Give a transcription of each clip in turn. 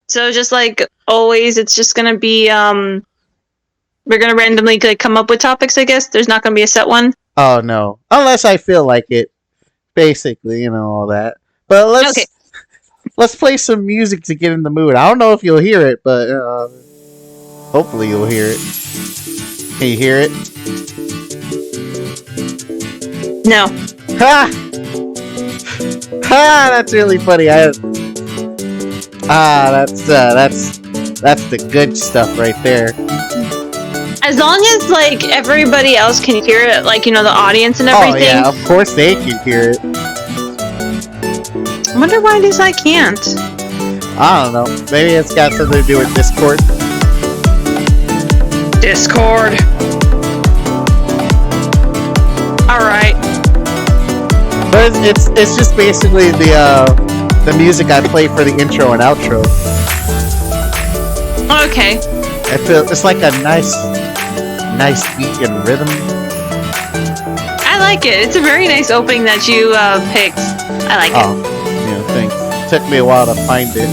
So just like always, it's just gonna be we're gonna randomly like come up with topics. I guess there's not gonna be a set one. Oh no, unless I feel like it. Basically, all that. But let's play some music to get in the mood. I don't know if you'll hear it, but hopefully you'll hear it. Can you hear it? No. Ha! Ha! That's really funny. That's the good stuff right there. As long as like everybody else can hear it, like the audience and everything. Oh yeah, of course they can hear it. I wonder why it is I can't. I don't know. Maybe it's got something to do with Discord. Discord. Alright. But it's just basically the music I play for the intro and outro. Okay. I feel it's like a nice beat and rhythm. I like it. It's a very nice opening that you picked. I like it. Yeah, thanks. It took me a while to find it.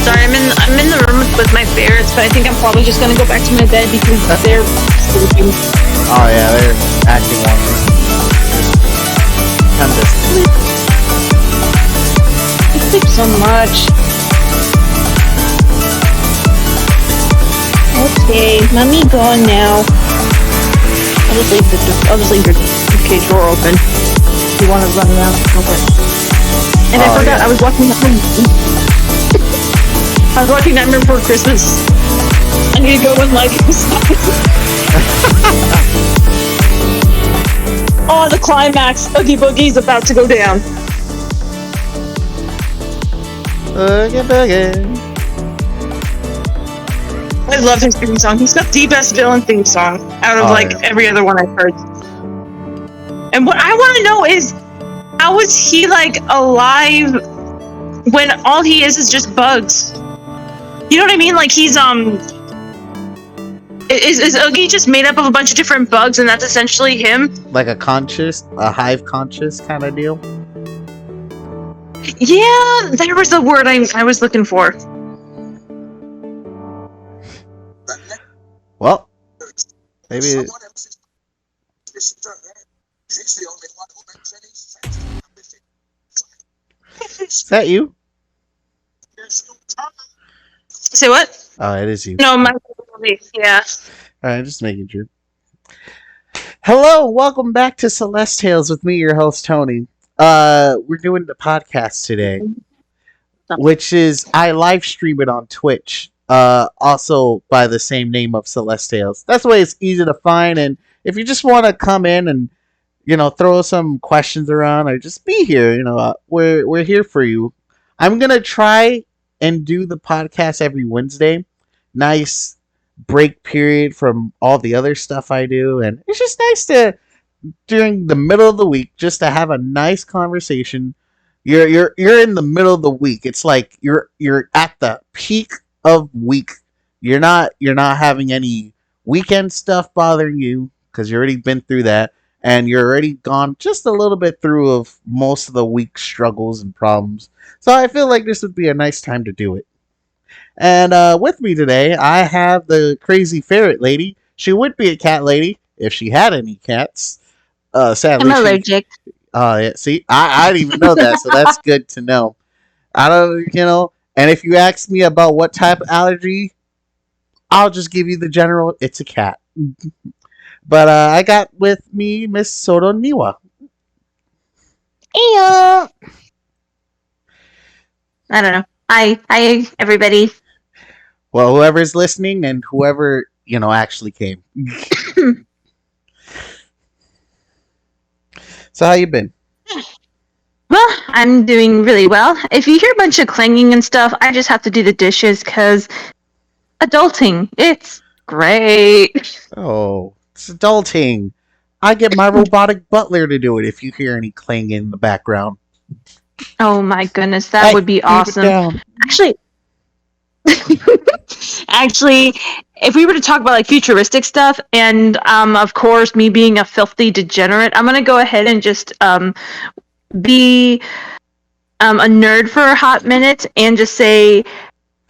Sorry, I'm in the room with my ferrets, but I think I'm probably just gonna go back to my bed because they're sleeping. Oh yeah, they're acting on me. Time to sleep. I sleep so much. Okay, let me go now. I'll just leave your cage door open. If you want to run around, go for it. And I forgot, I was watching Nightmare Before Christmas. I need to go and like oh, the climax. Oogie Boogie's about to go down. Boogie boogie. I love his theme song. He's got the best villain theme song out of every other one I've heard. And what I want to know is, how is he like alive when all he is just bugs? You know what I mean? Like he's is Oogie just made up of a bunch of different bugs and that's essentially him? Like a hive conscious kind of deal? Yeah, there was the word I was looking for. Well, maybe. Is that you? Say what? Oh, it is you. No, my yeah. Alright, just making sure. Hello, welcome back to Celestales with me, your host, Tony. We're doing the podcast today, which is, I live stream it on Twitch, also by the same name of Celestales. That's why it's easy to find, and if you just want to come in and, throw some questions around, or just be here, we're here for you. I'm going to try and do the podcast every Wednesday. Nice break period from all the other stuff I do, and it's just nice to, during the middle of the week, just to have a nice conversation. You're in the middle of the week. It's like you're at the peak of week. You're not having any weekend stuff bothering you because you already been through that, and you're already gone just a little bit through of most of the week's struggles and problems. So I feel like this would be a nice time to do it. And with me today, I have the crazy ferret lady. She would be a cat lady if she had any cats. Sadly, I'm allergic. Yeah. See, I didn't even know that, so that's good to know. I don't, and if you ask me about what type of allergy, I'll just give you the general. It's a cat. But I got with me Miss Soto Niwa. Eyo. I don't know. Hi, everybody. Well, whoever's listening and whoever, actually came. So how you been? Well, I'm doing really well. If you hear a bunch of clanging and stuff, I just have to do the dishes because adulting, it's great. Oh, it's adulting. I get my robotic butler to do it if you hear any clanging in the background. Oh my goodness, that would be awesome. Actually, if we were to talk about like futuristic stuff, and of course, me being a filthy degenerate, I'm gonna go ahead and just be a nerd for a hot minute and just say,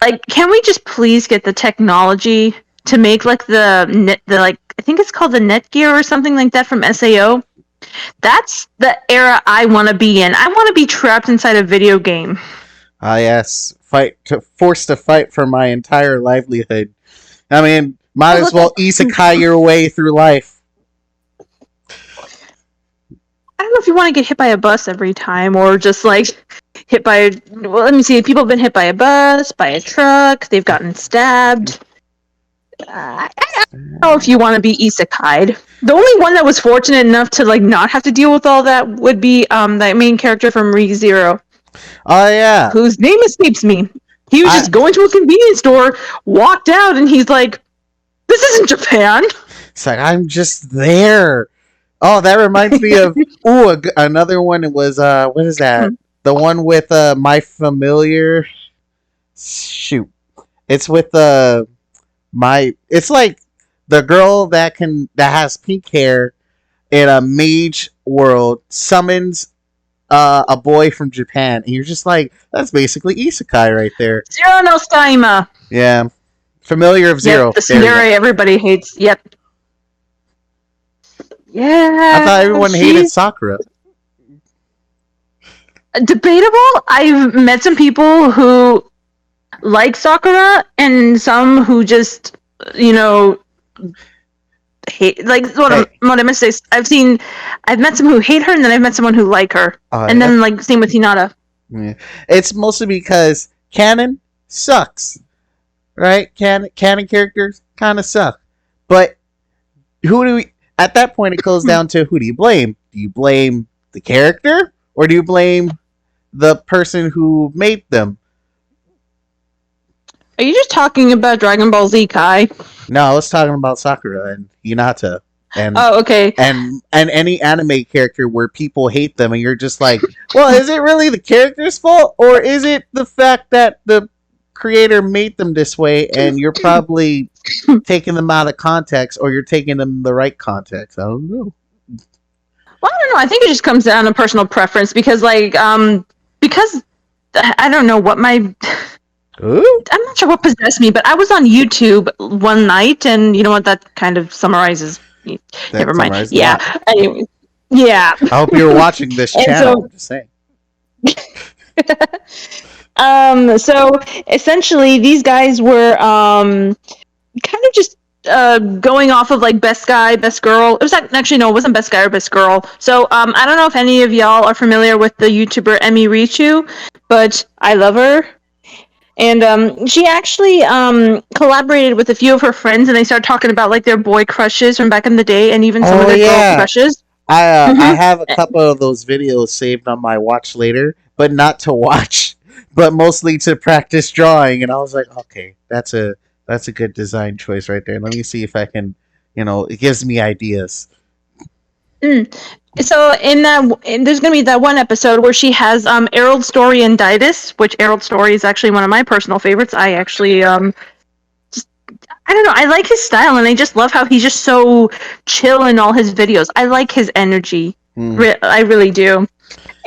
like, can we just please get the technology to make like the like, I think it's called the Netgear or something like that from SAO. That's the era I want to be in. I want to be trapped inside a video game. Ah, yes. Forced to fight for my entire livelihood. I mean, might as well isekai your way through life. I don't know if you want to get hit by a bus every time, or just like hit by. Well, let me see. People have been hit by a bus, by a truck. They've gotten stabbed. I don't know if you want to be isekai'd. The only one that was fortunate enough to like not have to deal with all that would be that main character from Re:Zero. Oh yeah, whose name escapes me. He was just going to a convenience store, walked out, and he's like, "This isn't Japan." It's like, I'm just there. Oh, that reminds me of another one. It was what is that? The one with My Familiar. Shoot, it's with it's like the girl that has pink hair in a mage world summons a boy from Japan, and you're just like, that's basically isekai right there. Zero no Staima. Yeah, Familiar of Zero. Yep, the scenario everybody hates. Yep. Yeah. I thought everyone hated Sakura. Debatable. I've met some people who like Sakura, and some who just, hate. Like what I'm gonna say. I've met some who hate her, and then I've met someone who like her, and then like same with Hinata. Yeah. It's mostly because canon sucks, right? Canon characters kind of suck, but who do we? At that point, it goes down to who do you blame? Do you blame the character, or do you blame the person who made them? Are you just talking about Dragon Ball Z Kai? No, I was talking about Sakura and Hinata. And, okay. And any anime character where people hate them, and you're just like, well, is it really the character's fault, or is it the fact that the creator made them this way, and you're probably taking them out of context, or you're taking them the right context? I don't know. Well, I don't know. I think it just comes down to personal preference, because because I don't know what my... Ooh. I'm not sure what possessed me, but I was on YouTube one night, and you know what? That kind of summarizes. Never mind. Yeah. Anyway, yeah. I hope you're watching this channel. I'm just saying. So essentially, these guys were kind of just going off of like best guy, best girl. It was actually no, it wasn't best guy or best girl. So I don't know if any of y'all are familiar with the YouTuber Emi Richu, but I love her. And she actually collaborated with a few of her friends, and they started talking about like their boy crushes from back in the day, and even some of their girl crushes. I have a couple of those videos saved on my watch later, but not to watch, but mostly to practice drawing. And I was like, okay, that's a good design choice right there. Let me see if I can, it gives me ideas. So there's gonna be that one episode where she has Errol Story and Didus, which Errol Story is actually one of my personal favorites. I actually I don't know, I like his style, and I just love how he's just so chill in all his videos. I like his energy. I really do.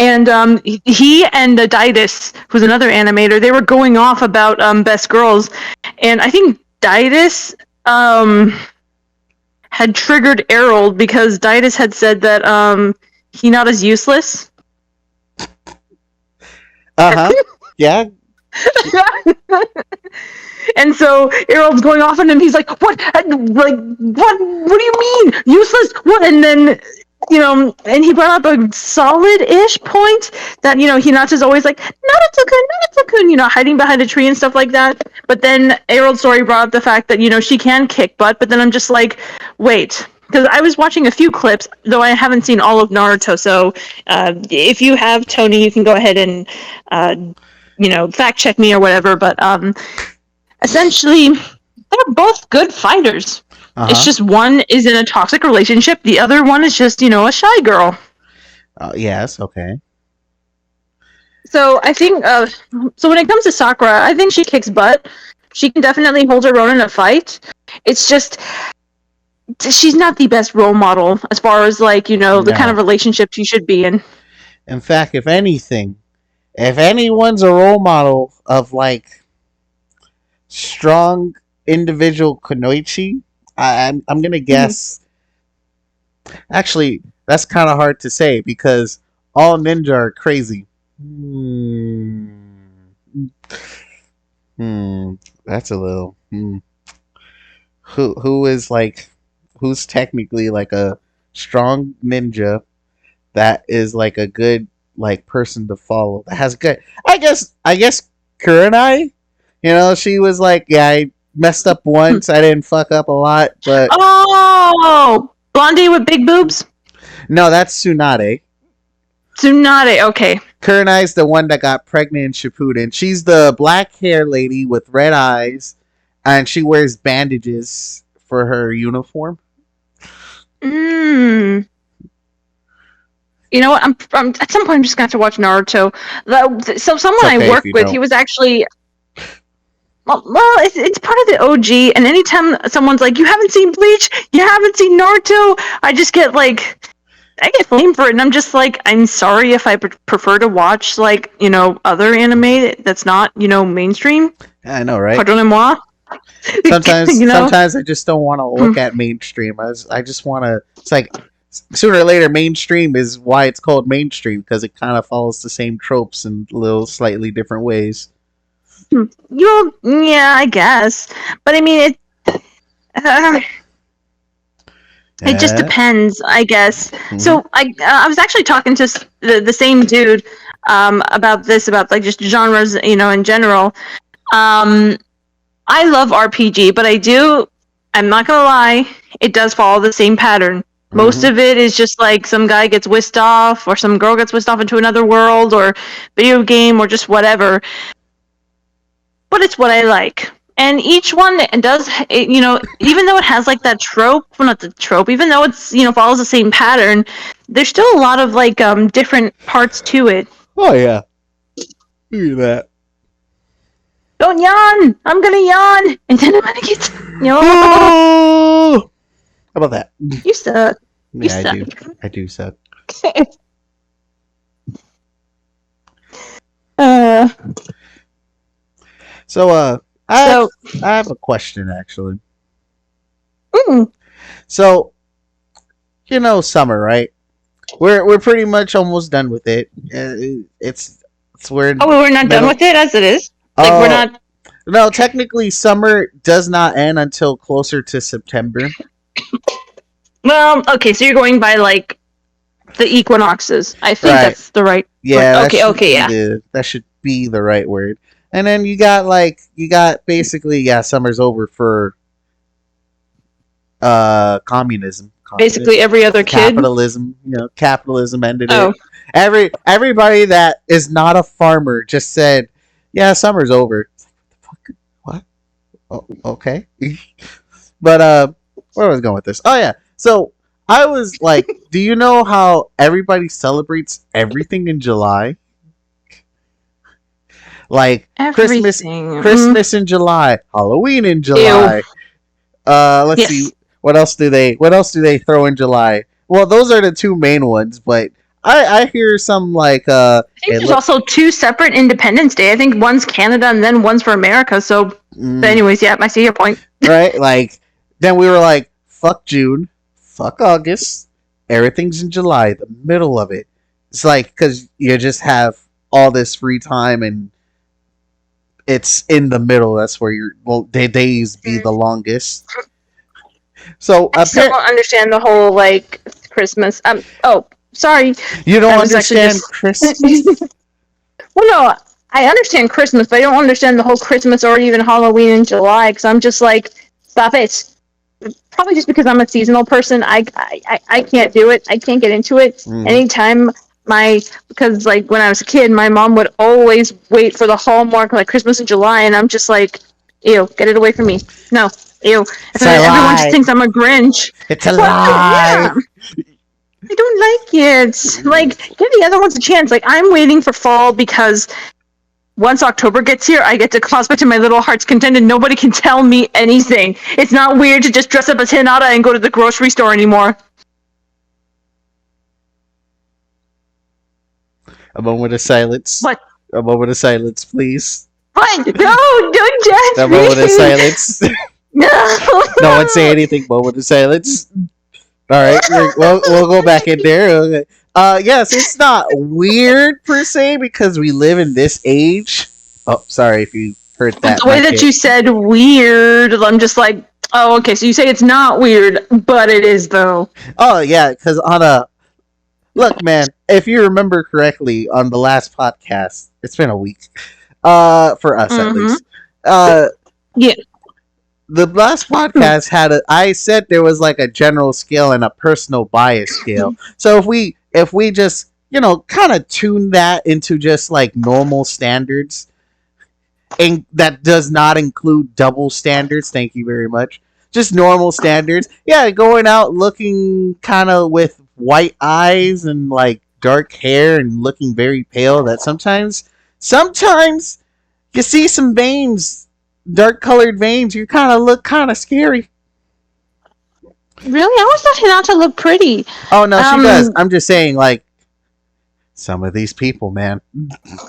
And he and Didus, who's another animator, they were going off about best girls, and I think Didus had triggered Errol because Didus had said that Hinata's useless. Yeah. And so Errol's going off on him. He's like, "What? Like, what? What do you mean useless? What?" And then and he brought up a solid-ish point that Hinata's always like, Naruto-kun, hiding behind a tree and stuff like that. But then Errol's story brought up the fact that she can kick butt. But then I'm just like, wait, because I was watching a few clips, though I haven't seen all of Naruto. So if you have, Tony, you can go ahead and fact check me or whatever. But essentially, they're both good fighters. It's just one is in a toxic relationship. The other one is just, a shy girl. Yes, okay. So I think, so when it comes to Sakura, I think she kicks butt. She can definitely hold her own in a fight. It's just she's not the best role model as far as like the kind of No. relationship she should be in. In fact, if anything, if anyone's a role model of like strong individual Kunoichi, I'm gonna guess. Actually, that's kind of hard to say because all ninja are crazy. Hmm. Hmm. That's a little. Hmm. Who is like who's technically like a strong ninja that is like a good like person to follow that has good. I guess Kurenai. She was like, yeah, I messed up once. I didn't fuck up a lot, but Oh, blondie with big boobs. no, that's Tsunade. Tsunade. Okay. Kurenai's the one that got pregnant in Shippuden. She's the black hair lady with red eyes, and she wears bandages for her uniform. Mm. You know what? I'm at some point I'm just gonna have to watch Naruto. So someone I work with, he was actually. Well, it's part of the OG, and anytime someone's like, "You haven't seen Bleach, you haven't seen Naruto," I just get like, I get blamed for it, and I'm just like, I'm sorry if I prefer to watch like other anime that's not mainstream. I know, right? Pardonnez-moi. Sometimes I just don't want to look at mainstream. I just want to. It's like sooner or later, mainstream is why it's called mainstream because it kind of follows the same tropes in little slightly different ways. Yeah, I guess, but I mean it just depends, I guess. Mm-hmm. So I was actually talking to the same dude about like just genres, in general. I love RPG, but I'm not gonna lie, it does follow the same pattern. Mm-hmm. Most of it is just like some guy gets whisked off, or some girl gets whisked off into another world, or video game, or just whatever. But it's what I like. And each one does, even though it has like that trope, well, not the trope, even though it's, follows the same pattern, there's still a lot of like different parts to it. Oh, yeah. Look at that. Don't yawn! I'm gonna yawn! And then I'm gonna get. How about that? You suck. Yeah, I do suck. So, I have a question actually. Mm. So, summer, right? We're pretty much almost done with it. We're not done with it as it is. Like we're not. No, technically, summer does not end until closer to September. Well, okay, so you're going by like the equinoxes. I think that's the right. Yeah. Word. Okay. Yeah. That should be the right word. And then you got basically summer's over for communism. Basically every other kid. Capitalism ended it. Everybody that is not a farmer just said, "Yeah, summer's over." What? Oh, okay. But where was I going with this? Oh yeah. So I was like, do you know how everybody celebrates everything in July? Like everything. Christmas in July, Halloween in July. Ew. Let's see. What else do they throw in July? Well, those are the two main ones, but I hear some like I think there's also two separate Independence Day. I think one's Canada and then one's for America. So but anyways, yeah, I see your point. Right? Like then we were like, fuck June, fuck August, everything's in July, the middle of it. It's like because you just have all this free time and it's in the middle. That's where your days be the longest. So I still don't understand the whole like Christmas. Oh, sorry. You don't understand Christmas? Well, no, I understand Christmas, but I don't understand the whole Christmas or even Halloween in July. Because I'm just like, stop it. Probably just because I'm a seasonal person, I can't do it. I can't get into it. Anytime. Because like when I was a kid, my mom would always wait for the Hallmark like Christmas in July, and I'm just like, ew, get it away from me. No, ew. Everyone just thinks I'm a Grinch. It's a lie. I don't like it. Like, give the other ones a chance. Like, I'm waiting for fall because once October gets here, I get to cosplay to my little heart's content and nobody can tell me anything. It's not weird to just dress up as Hinata and go to the grocery store anymore. A moment of silence. What? A moment of silence, please. What? No, don't judge me. A moment of silence. No. No one say anything. Moment of silence. All right, we'll go back in there. Okay. Yes, it's not weird per se because we live in this age. Oh, sorry if you heard that. The way that you said weird, I'm just like, oh, okay. So you say it's not weird, but it is though. Oh yeah, because on a look, man, if you remember correctly on the last podcast, it's been a week. For us at least. Yeah. The last podcast I said there was like a general scale and a personal bias scale. So if we just, kind of tune that into just like normal standards, and that does not include double standards, thank you very much. Just normal standards. Yeah, going out looking kind of with white eyes and like dark hair and looking very pale, that sometimes you see some veins, dark colored veins, you kind of look kind of scary. Really? I always thought Hinata looked pretty. Oh, no, she does. I'm just saying, like, some of these people, man. It's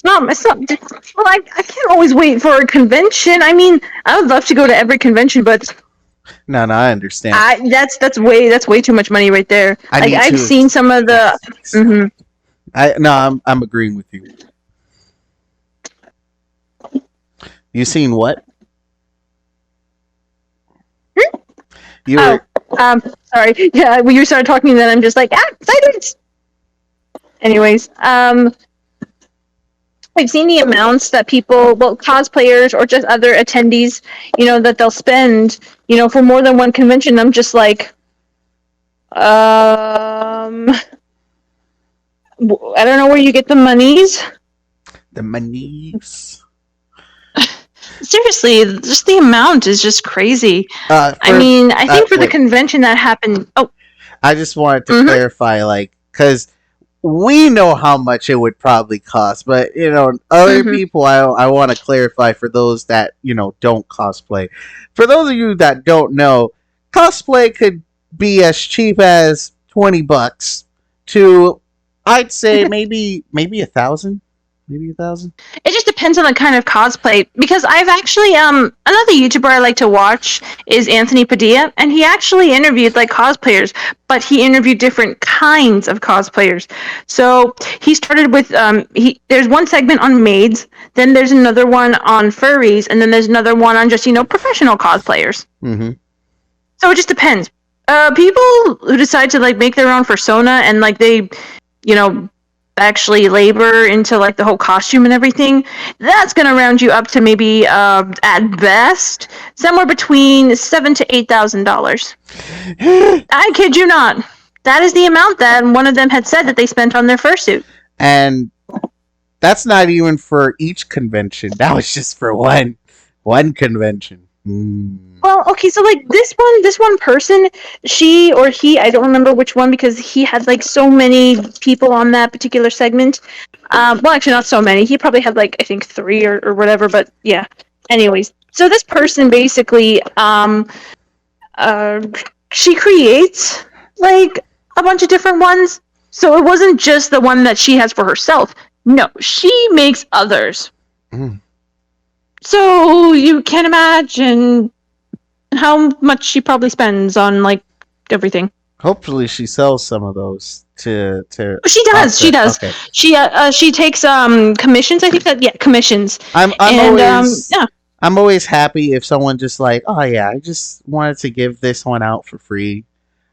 not. Well, I can't always wait for a convention. I mean, I would love to go to every convention, but no, I understand. That's way too much money right there. I've seen some of the. I'm agreeing with you. You seen what? You were... sorry. Yeah, when you started talking, then I'm just like, excited. Anyways, I've seen the amounts that people, cosplayers or just other attendees, that they'll spend, for more than one convention. I'm just like, I don't know where you get the monies. The monies. Seriously, just the amount is just crazy. I think for the convention that happened. Oh, I just wanted to clarify, like, because we know how much it would probably cost, but other people, I want to clarify for those that don't cosplay. For those of you that don't know, cosplay could be as cheap as $20 to, I'd say maybe $1,000. Maybe $1,000. It just depends on the kind of cosplay. Because I've actually another YouTuber I like to watch is Anthony Padilla, and he actually interviewed like cosplayers, but he interviewed different kinds of cosplayers. So he started with there's one segment on maids, then there's another one on furries, and then there's another one on just professional cosplayers. Mm-hmm. So it just depends. People who decide to like make their own persona and like they, actually labor into like the whole costume and everything, that's gonna round you up to maybe at best somewhere between $7,000 to $8,000. I kid you not. That is the amount that one of them had said that they spent on their fursuit. And that's not even for each convention. That was just for one convention. Well, okay, so like this one person, she or he, I don't remember which one because he had like so many people on that particular segment. Well, actually not so many. He probably had like I think 3 or whatever. But yeah. Anyways, so this person basically, she creates like a bunch of different ones. So it wasn't just the one that she has for herself. No, she makes others. So you can imagine how much she probably spends on like everything. Hopefully, she sells some of those to. She does. She does. Okay. She takes commissions. I think commissions. I'm always happy if someone just like, oh yeah, I just wanted to give this one out for free.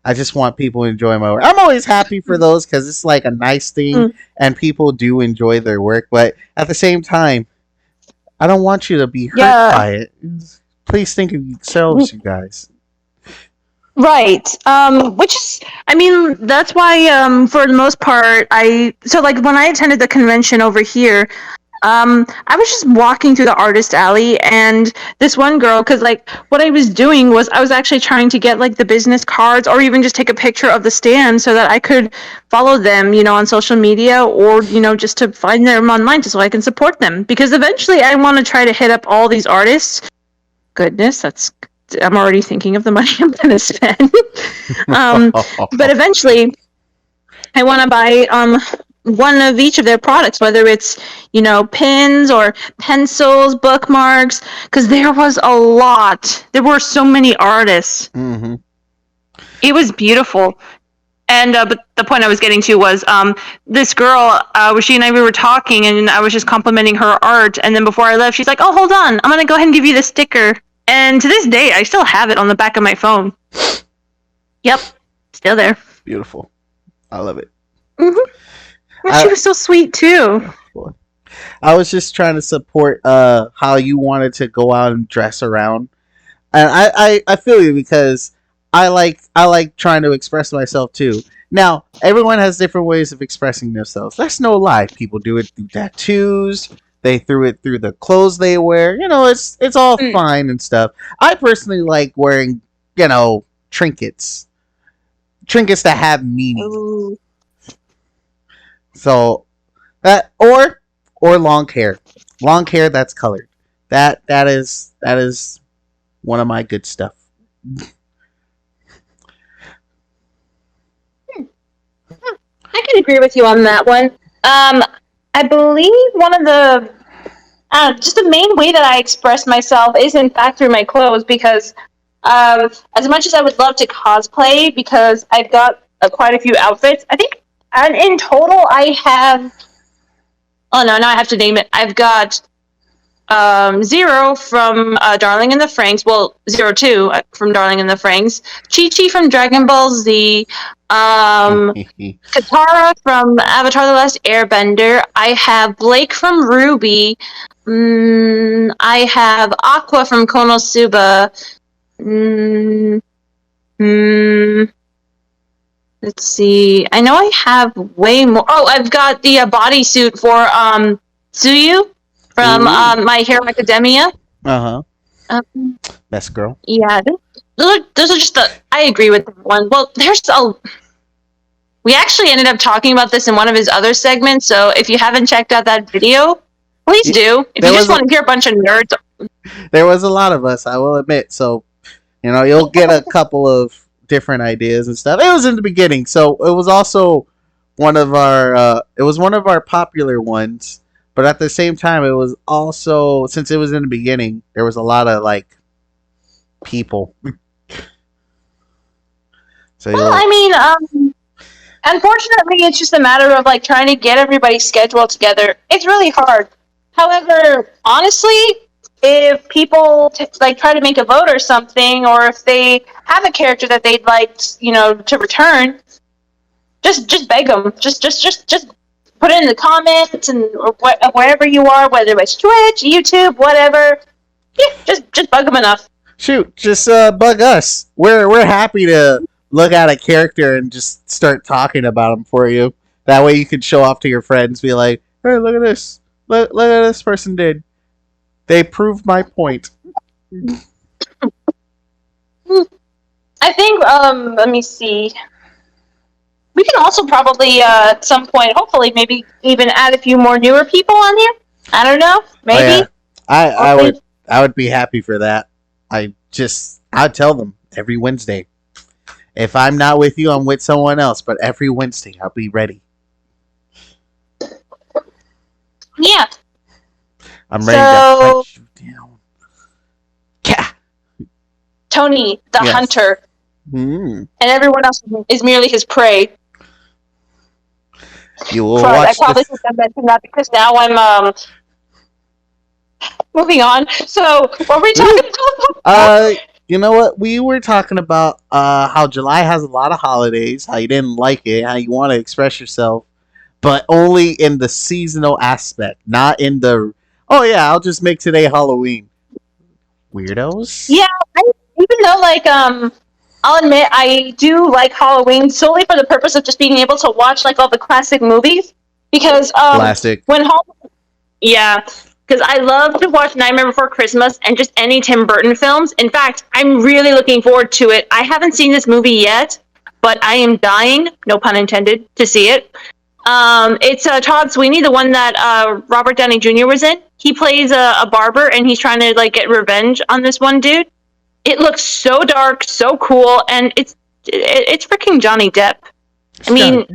I just want people to enjoy my work. I'm always happy for those because it's like a nice thing and people do enjoy their work. But at the same time, I don't want you to be hurt by it. Please think of yourselves, you guys. Right. Which is, that's why, for the most part, so like when I attended the convention over here, I was just walking through the artist alley, and this one girl, because like what I was doing was I was actually trying to get like the business cards, or even just take a picture of the stand so that I could follow them, on social media, or just to find them online, just so I can support them. Because eventually, I want to try to hit up all these artists. Goodness, I'm already thinking of the money I'm going to spend. But eventually, I want to buy one of each of their products, whether it's pins or pencils, bookmarks, because there was a lot. There were so many artists. Mm-hmm. It was beautiful. And but the point I was getting to was this girl, she and I, we were talking, and I was just complimenting her art. And then before I left, she's like, "Oh, hold on, I'm gonna go ahead and give you the sticker." And to this day, I still have it on the back of my phone. Yep, still there. Beautiful. I love it. Mm-hmm. She was so sweet too. I was just trying to support how you wanted to go out and dress around, and I feel you, because I like trying to express myself too. Now, everyone has different ways of expressing themselves. That's no lie. People do it through tattoos. They threw it through the clothes they wear. It's all fine and stuff. I personally like wearing, trinkets that have meaning. Ooh. So that or long hair that's colored. That is one of my good stuff. I can agree with you on that one. I believe one of the just the main way that I express myself is in fact through my clothes, because as much as I would love to cosplay, because I've got quite a few outfits. I think in total I have. Oh no! Now I have to name it. I've got Zero from Darling in the Franxx. Well, 02 from Darling in the Franxx. Chi-Chi from Dragon Ball Z. Katara from Avatar: The Last Airbender. I have Blake from Ruby. I have Aqua from Konosuba. Let's see. I know I have way more. Oh, I've got the bodysuit for Tsuyu from My Hero Academia. Best girl. Yeah, those are just I agree with that one. Well, we actually ended up talking about this in one of his other segments, so if you haven't checked out that video, please do. If you just want to hear a bunch of nerds. There was a lot of us, I will admit, so you'll get a couple of different ideas and stuff. It was in the beginning, so it was also one of our popular ones, but at the same time it was also, since it was in the beginning, there was a lot of people. So unfortunately, it's just a matter of trying to get everybody's schedule together. It's really hard. However, honestly, if people try to make a vote or something, or if they have a character that they'd like, to return, just beg them. Just put it in the comments and wherever you are, whether it's Twitch, YouTube, whatever. Yeah, just bug them enough. Shoot, just bug us. We're happy to look at a character and just start talking about them for you. That way you can show off to your friends, be like, "Hey, look at this! Look at this person did. They proved my point." I think, let me see. We can also probably, at some point, hopefully, maybe even add a few more newer people on here. I don't know. Maybe. Oh, yeah. I would be happy for that. I'd tell them every Wednesday. If I'm not with you, I'm with someone else. But every Wednesday, I'll be ready. Yeah. I'm ready to punch you down. Yeah. Tony, the hunter. And everyone else is merely his prey. You will watch. I probably should have mentioned that, because now I'm moving on. So, what were we talking about? You know what? We were talking about how July has a lot of holidays, how you didn't like it, how you want to express yourself, but only in the seasonal aspect, not in the, oh yeah, I'll just make today Halloween. Weirdos. Yeah, even though I'll admit I do like Halloween solely for the purpose of just being able to watch all the classic movies, because classic. when Yeah, because I love to watch Nightmare Before Christmas and just any Tim Burton films. In fact, I'm really looking forward to it. I haven't seen this movie yet, but I am dying, no pun intended, to see it. It's Todd Sweeney, the one that Robert Downey Jr. was in. He plays a barber, and he's trying to like get revenge on this one dude. It looks so dark, so cool, and it's freaking Johnny Depp. I mean,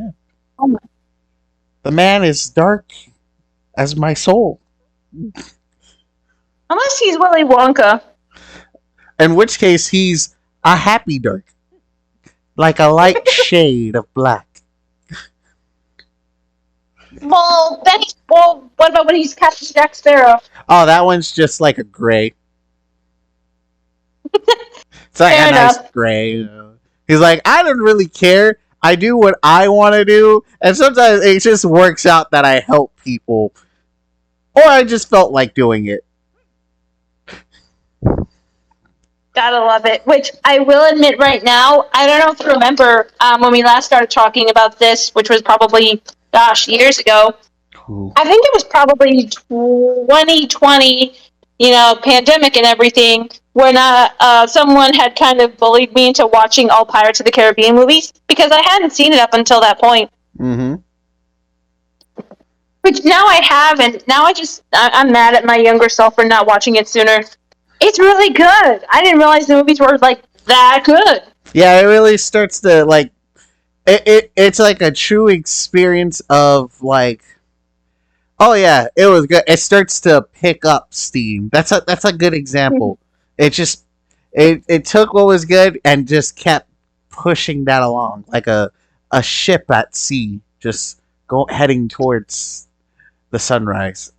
the man is dark as my soul. Unless he's Willy Wonka. In which case, he's a happy dark, like a light shade of black. Well, what about when he's Captain Jack Sparrow? Oh, that one's just like a gray. It's like Fair a enough. nice gray. He's like, I don't really care. I do what I want to do, and sometimes it just works out that I help people, or I just felt like doing it. Gotta love it. Which I will admit right now, I don't know if you remember when we last started talking about this, which was probably, years ago. Ooh. I think it was probably 2020, pandemic and everything, when someone had kind of bullied me into watching all Pirates of the Caribbean movies, because I hadn't seen it up until that point. Mm-hmm. Which now I have, and now I'm mad at my younger self for not watching it sooner. It's really good. I didn't realize the movies were, like, that good. Yeah, it really starts to, like, it's like a true experience of, like, oh yeah, it was good. It starts to pick up steam. That's a good example. It just it took what was good and just kept pushing that along like a ship at sea, just heading towards the sunrise.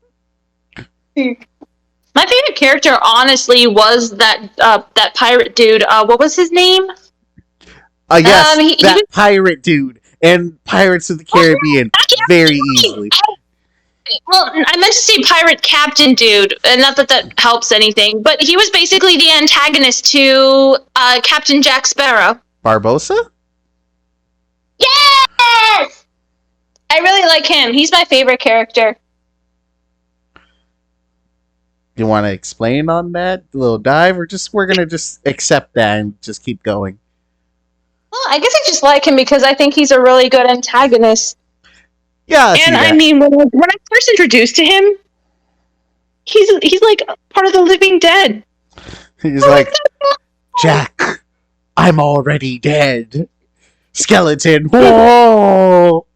My favorite character, honestly, was that pirate dude. What was his name? Yes, that pirate dude in Pirates of the Caribbean, very easily. Well, I meant to say pirate captain dude, and not that helps anything, but he was basically the antagonist to Captain Jack Sparrow. Barbossa? Yes! I really like him. He's my favorite character. You want to explain on that? A little dive? Or we're going to just accept that and just keep going? Well, I guess I just like him because I think he's a really good antagonist. Yeah, and I mean, when I first introduced to him, he's like part of the living dead. He's like, Jack, I'm already dead. Skeleton. Whoa!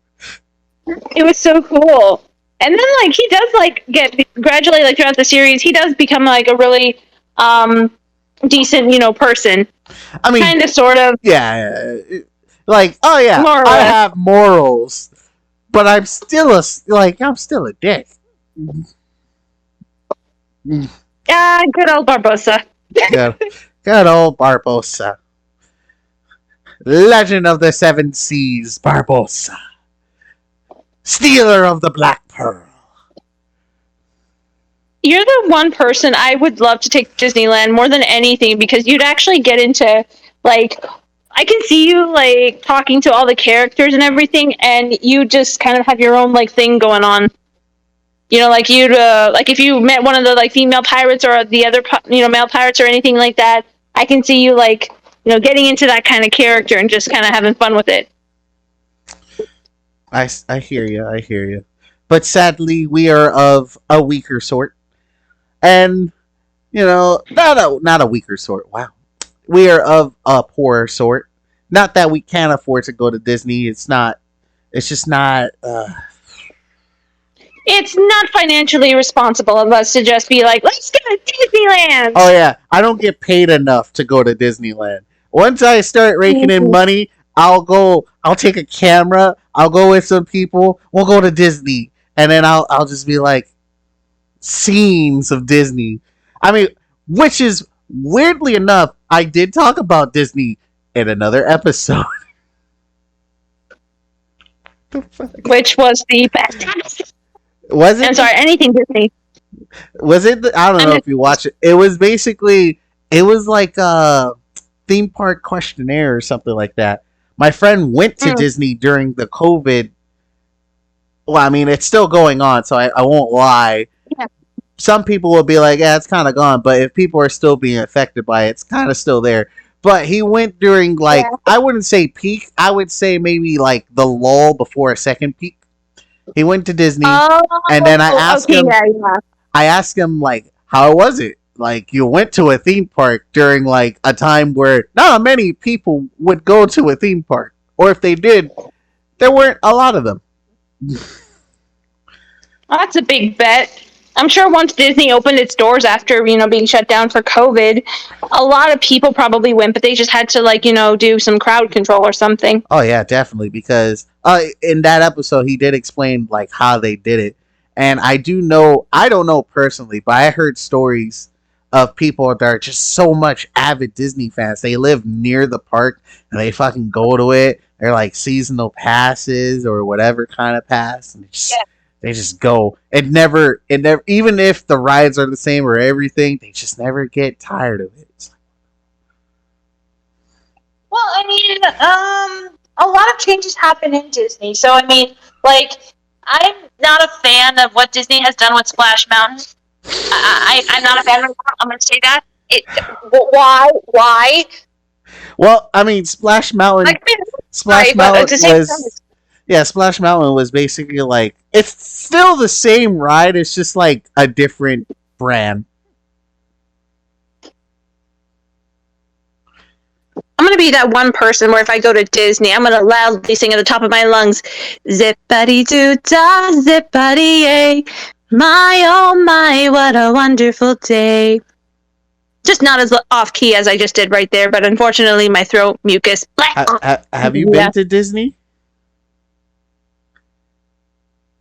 It was so cool. And then, like, he does, like, get gradually, like, throughout the series, he does become, like, a really decent, person. I mean, kind of, sort of. Yeah. Like, oh, yeah, I have morals, but I'm still a dick. Good old Barbossa. Good old Barbossa. Legend of the Seven Seas, Barbossa. Stealer of the Black Pearl. You're the one person I would love to take to Disneyland more than anything, because you'd actually get into, like, I can see you, like, talking to all the characters and everything, and you just kind of have your own, like, thing going on. Like, you'd, like, if you met one of the, like, female pirates or the other, male pirates or anything like that, I can see you, like, getting into that kind of character and just kind of having fun with it. I hear you. But sadly, we are of a weaker sort. And, not a weaker sort. Wow. We are of a poorer sort. Not that we can't afford to go to Disney. It's just not... It's not financially responsible of us to just be like, let's go to Disneyland! Oh, yeah. I don't get paid enough to go to Disneyland. Once I start raking in money, I'll take a camera, I'll go with some people, we'll go to Disney, and then I'll just be like, scenes of Disney. I mean, which is, weirdly enough, I did talk about Disney in another episode. Which was the best. Was it? I'm sorry, anything Disney. Was it? I don't know if you watch it. It was like a theme park questionnaire or something like that. My friend went to Disney during the COVID. Well, I mean, it's still going on, so I won't lie. some people will be like, yeah, it's kind of gone. But if people are still being affected by it, it's kind of still there. But he went during like, Yeah. I wouldn't say peak. I would say maybe like the lull before a second peak. He went to Disney, and then okay, yeah. I asked him like, how was it? Like, you went to a theme park during like a time where not many people would go to a theme park, or if they did, there weren't a lot of them. That's a big bet. I'm sure once Disney opened its doors after, being shut down for COVID, a lot of people probably went, but they just had to, do some crowd control or something. Oh yeah, definitely, because in that episode he did explain like how they did it, and I don't know personally, but I heard stories of people that are just so much avid Disney fans. They live near the park and they fucking go to it. They're like seasonal passes or whatever kind of pass, and they just go. It never, even if the rides are the same or everything, they just never get tired of it. It's like, well, I mean, a lot of changes happen in Disney. So, I mean, like, I'm not a fan of what Disney has done with Splash Mountain. I'm not a fan of that. I'm going to say that. Why? well, I mean, Splash Mountain. Splash Mountain was. Yeah, Splash Mountain was basically like, it's still the same ride, it's just like a different brand. I'm going to be that one person where if I go to Disney, I'm going to loudly sing at the top of my lungs, zippity-doo-dah, zippity-yay, my oh my, what a wonderful day. Just not as off-key as I just did right there, but unfortunately my throat mucus. Have you been to Disney?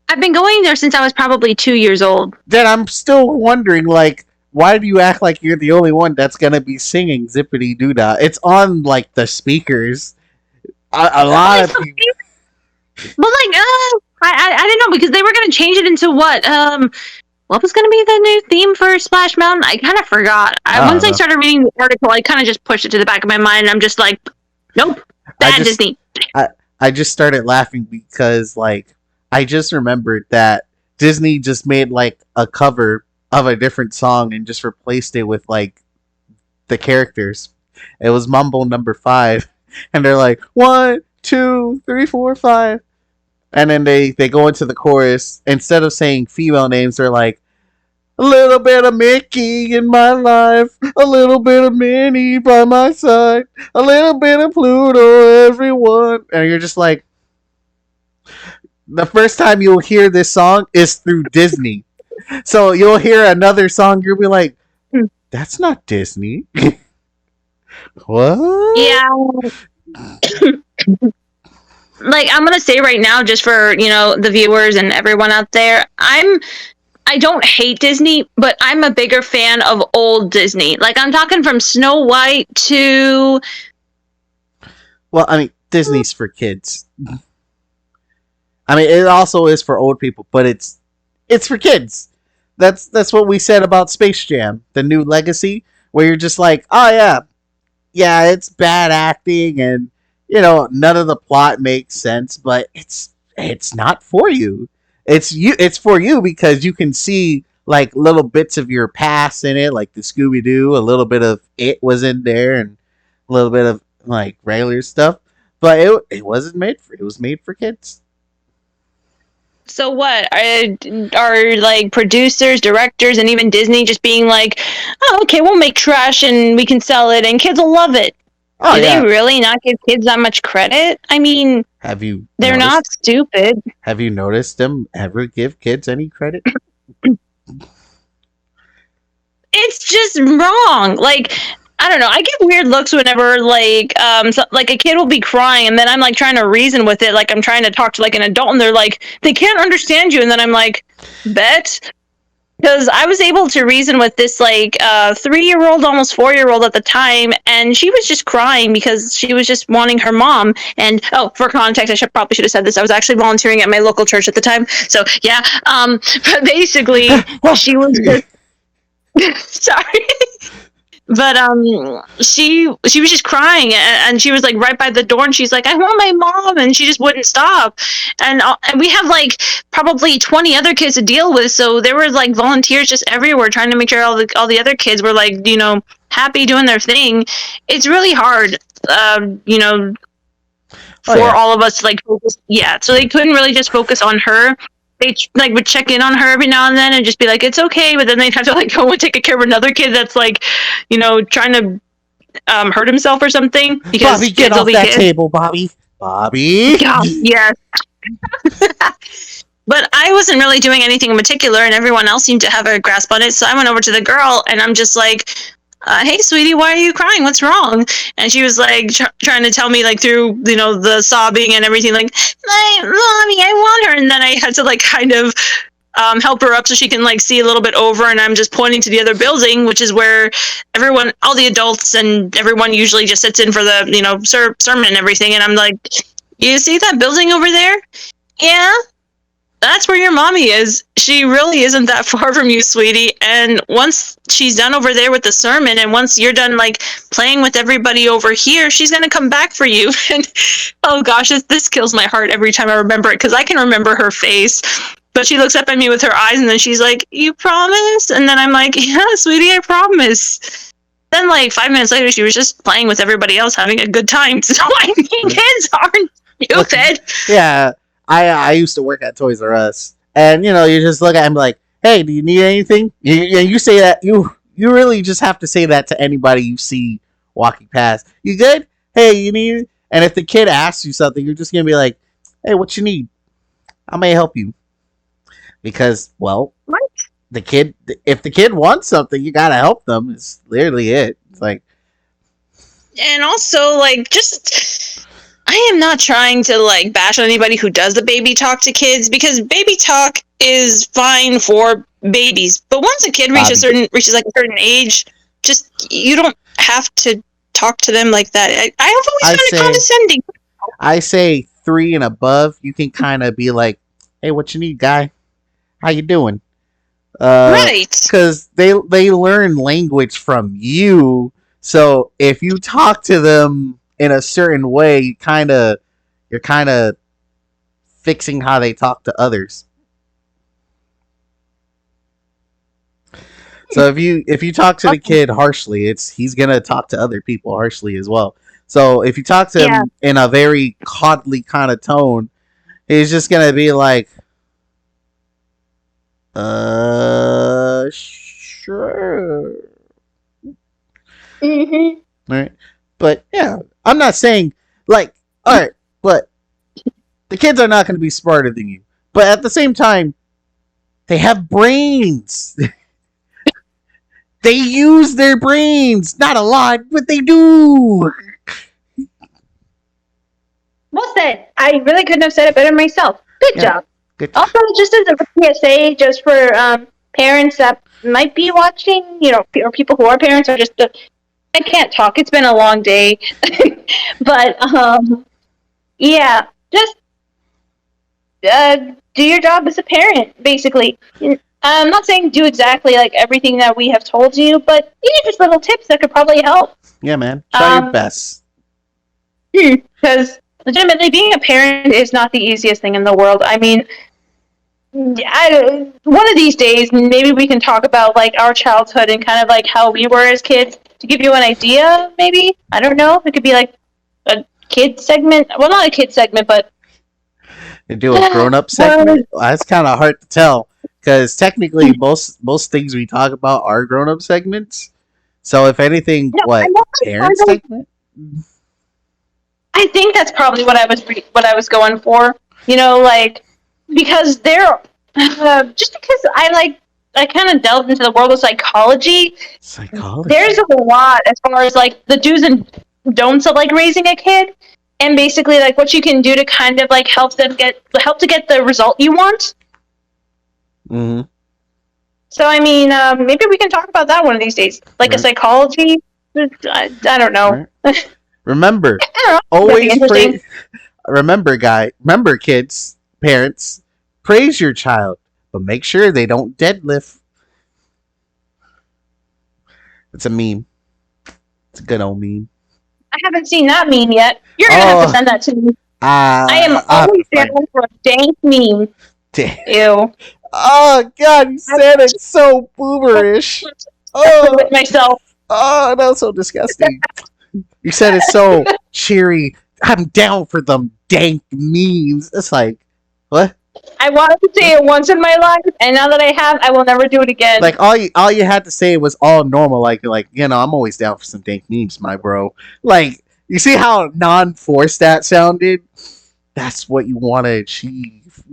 I've been going there since I was probably 2 years old. Then I'm still wondering, like, why do you act like you're the only one that's gonna be singing Zippity Doo Dah? It's on like the speakers. A lot of people. Well, like, I didn't know because they were gonna change it into what was gonna be the new theme for Splash Mountain? I kind of forgot. Once I started reading the article, I kind of just pushed it to the back of my mind, and I'm just like, nope, bad Disney. I just started laughing because like I just remembered that Disney just made like a cover of a different song and just replaced it with like the characters. It was Mumble number 5, and they're like 1, 2, 3, 4, 5, and then they go into the chorus. Instead of saying female names, they're like, a little bit of Mickey in my life, a little bit of Minnie by my side, a little bit of Pluto, everyone. And you're just like, the first time you'll hear this song is through Disney. So you'll hear another song, you'll be like, that's not Disney. What? Yeah. Like, I'm gonna say right now, just for the viewers and everyone out there, I don't hate Disney, but I'm a bigger fan of old Disney. Like, I'm talking from Snow White to... Well, I mean, Disney's for kids. I mean, it also is for old people, but it's for kids. That's what we said about Space Jam, the new Legacy, where you're just like, oh yeah, it's bad acting, and none of the plot makes sense, but it's not for you. It's for you because you can see like little bits of your past in it, like the Scooby-Doo, a little bit of it was in there, and a little bit of like regular stuff. But it wasn't made for. It was made for kids. So what are like producers, directors, and even Disney just being like, oh, okay, we'll make trash and we can sell it and kids will love it. Do they really not give kids that much credit? I mean, they're not stupid. Have you noticed them ever give kids any credit? It's just wrong. Like, I don't know. I get weird looks whenever like a kid will be crying and then I'm like trying to reason with it, like I'm trying to talk to like an adult and they're like, they can't understand you, and then I'm like, bet. Because I was able to reason with this like 3-year-old, almost 4-year-old at the time, and she was just crying because she was just wanting her mom. And for context, I probably should have said this. I was actually volunteering at my local church at the time. So yeah, but basically she was just sorry. But she was just crying, and she was like right by the door, and she's like, I want my mom, and she just wouldn't stop. And we have like probably 20 other kids to deal with, so there were like volunteers just everywhere trying to make sure all the other kids were like, happy doing their thing. It's really hard, for all of us to like focus. Yeah, so they couldn't really just focus on her. They like would check in on her every now and then and just be like, it's okay, but then they'd have to like go and take care of another kid that's like, trying to hurt himself or something. Because Bobby, get off that table, Bobby. Bobby. God, yes. But I wasn't really doing anything in particular, and everyone else seemed to have a grasp on it. So I went over to the girl, and I'm just like, hey, sweetie, why are you crying? What's wrong? And she was like trying to tell me like through, the sobbing and everything, like, my mommy, I want her. And then I had to like kind of help her up so she can like see a little bit over. And I'm just pointing to the other building, which is where all the adults and everyone usually just sits in for the, sermon and everything. And I'm like, you see that building over there? Yeah. That's where your mommy is. She really isn't that far from you, sweetie. And once she's done over there with the sermon, and once you're done like playing with everybody over here, she's gonna come back for you. And oh gosh, this kills my heart every time I remember it, because I can remember her face. But she looks up at me with her eyes, and then she's like, "You promise?" And then I'm like, "Yeah, sweetie, I promise." Then like 5 minutes later, she was just playing with everybody else, having a good time. So I mean, kids aren't stupid. Yeah. I used to work at Toys R Us, and you just look at him like, "Hey, do you need anything?" You say that you really just have to say that to anybody you see walking past. You good? Hey, you need? And if the kid asks you something, you're just gonna be like, "Hey, what you need? I may help you." Because, well, if the kid wants something, you gotta help them. It's literally it. It's like, and also like just. I am not trying to like bash on anybody who does the baby talk to kids, because baby talk is fine for babies. But once a kid reaches like a certain age, just you don't have to talk to them like that. I've always found it condescending. I say 3 and above, you can kind of be like, "Hey, what you need, guy? How you doing?" Right. Because they learn language from you. So if you talk to them in a certain way, you're kind of fixing how they talk to others. So if you talk to the kid harshly, he's gonna talk to other people harshly as well. So if you talk to him in a very coddly kind of tone, he's just gonna be like, sure. Mm-hmm. Right. But yeah, I'm not saying like, all right, but the kids are not going to be smarter than you. But at the same time, they have brains. They use their brains. Not a lot, but they do. Well said. I really couldn't have said it better myself. Good job. Good job. Also, just as a PSA, just for parents that might be watching, or people who are parents, or just I can't talk. It's been a long day. But, yeah, just do your job as a parent, basically. I'm not saying do exactly like everything that we have told you, but these are just little tips that could probably help. Yeah, man. Try your best. Because legitimately, being a parent is not the easiest thing in the world. I mean, one of these days, maybe we can talk about like our childhood and kind of like how we were as kids, to give you an idea. Maybe, I don't know, it could be like a kid segment. Well, not a kid segment, but you do a grown-up segment. That's kind of hard to tell, because technically most things we talk about are grown-up segments. So if anything, parent segment? I think that's probably what I was going for. Like, because just because I kind of delved into the world of psychology. There's a lot as far as like the do's and don'ts of like raising a kid, and basically like what you can do to kind of like help to get the result you want. Mm-hmm. So I mean, maybe we can talk about that one of these days, like a psychology. I don't know. Right. Remember, always pray. Remember, kids, parents, praise your child, but make sure they don't deadlift. It's a meme. It's a good old meme. I haven't seen that meme yet. You're gonna have to send that to me. I am always down for a dank meme. Ew. Oh God, you said it so boomerish. Oh, with myself. Oh, that was so disgusting. You said it so cheery. I'm down for them dank memes. It's like, what? I wanted to say it once in my life, and now that I have, I will never do it again. Like all you had to say was all normal. Like I'm always down for some dank memes, my bro. Like, you see how non-forced that sounded? That's what you want to achieve.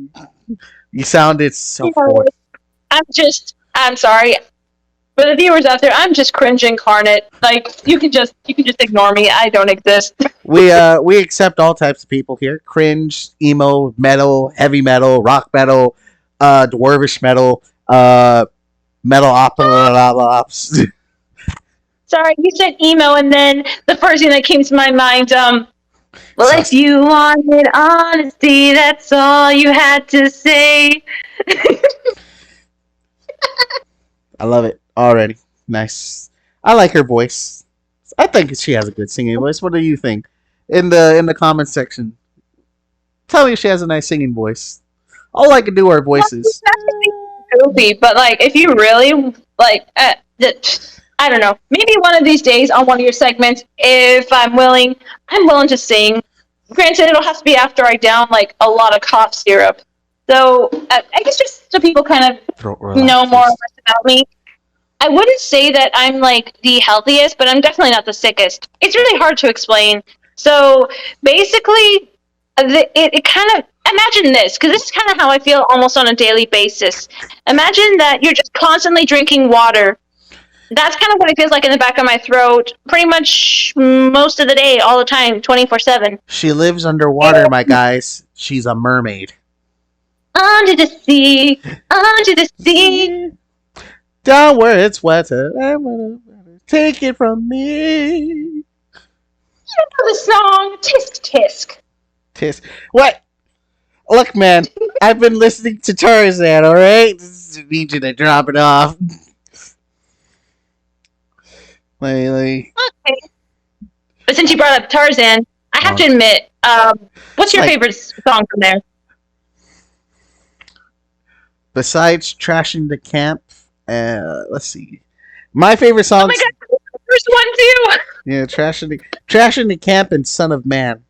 You sounded so forced. I'm sorry. For the viewers out there, I'm just cringe incarnate. Like, you can just ignore me. I don't exist. We accept all types of people here. Cringe, emo, metal, heavy metal, rock metal, dwarvish metal, metal ops. Sorry, you said emo, and then the first thing that came to my mind, well, if you wanted honesty, that's all you had to say. I love it already. Nice. I like her voice. I think she has a good singing voice. What do you think? In the comments section, tell me if she has a nice singing voice. All I can do are voices. Goofy, but like, if you really like, I don't know. Maybe one of these days on one of your segments, if I'm willing to sing. Granted, it'll have to be after I down like a lot of cough syrup. So I guess just so people kind of know more or less about me. I wouldn't say that I'm like the healthiest, but I'm definitely not the sickest. It's really hard to explain. So basically, it kind of, imagine this, because this is kind of how I feel almost on a daily basis. Imagine that you're just constantly drinking water. That's kind of what it feels like in the back of my throat, pretty much most of the day, all the time, 24/7. She lives underwater, my guys. She's a mermaid. Under the sea, under the sea. Down where it's wetter, take it from me. You know the song, Tisk Tisk. Tisk. What? Look, man, I've been listening to Tarzan, alright? I need you to drop it off. Okay. But since you brought up Tarzan, I have to admit, what's your favorite song from there? Besides Trashing the Camp, let's see. My favorite song. Oh my god, the first one too! Yeah, Trashing the Camp and Son of Man.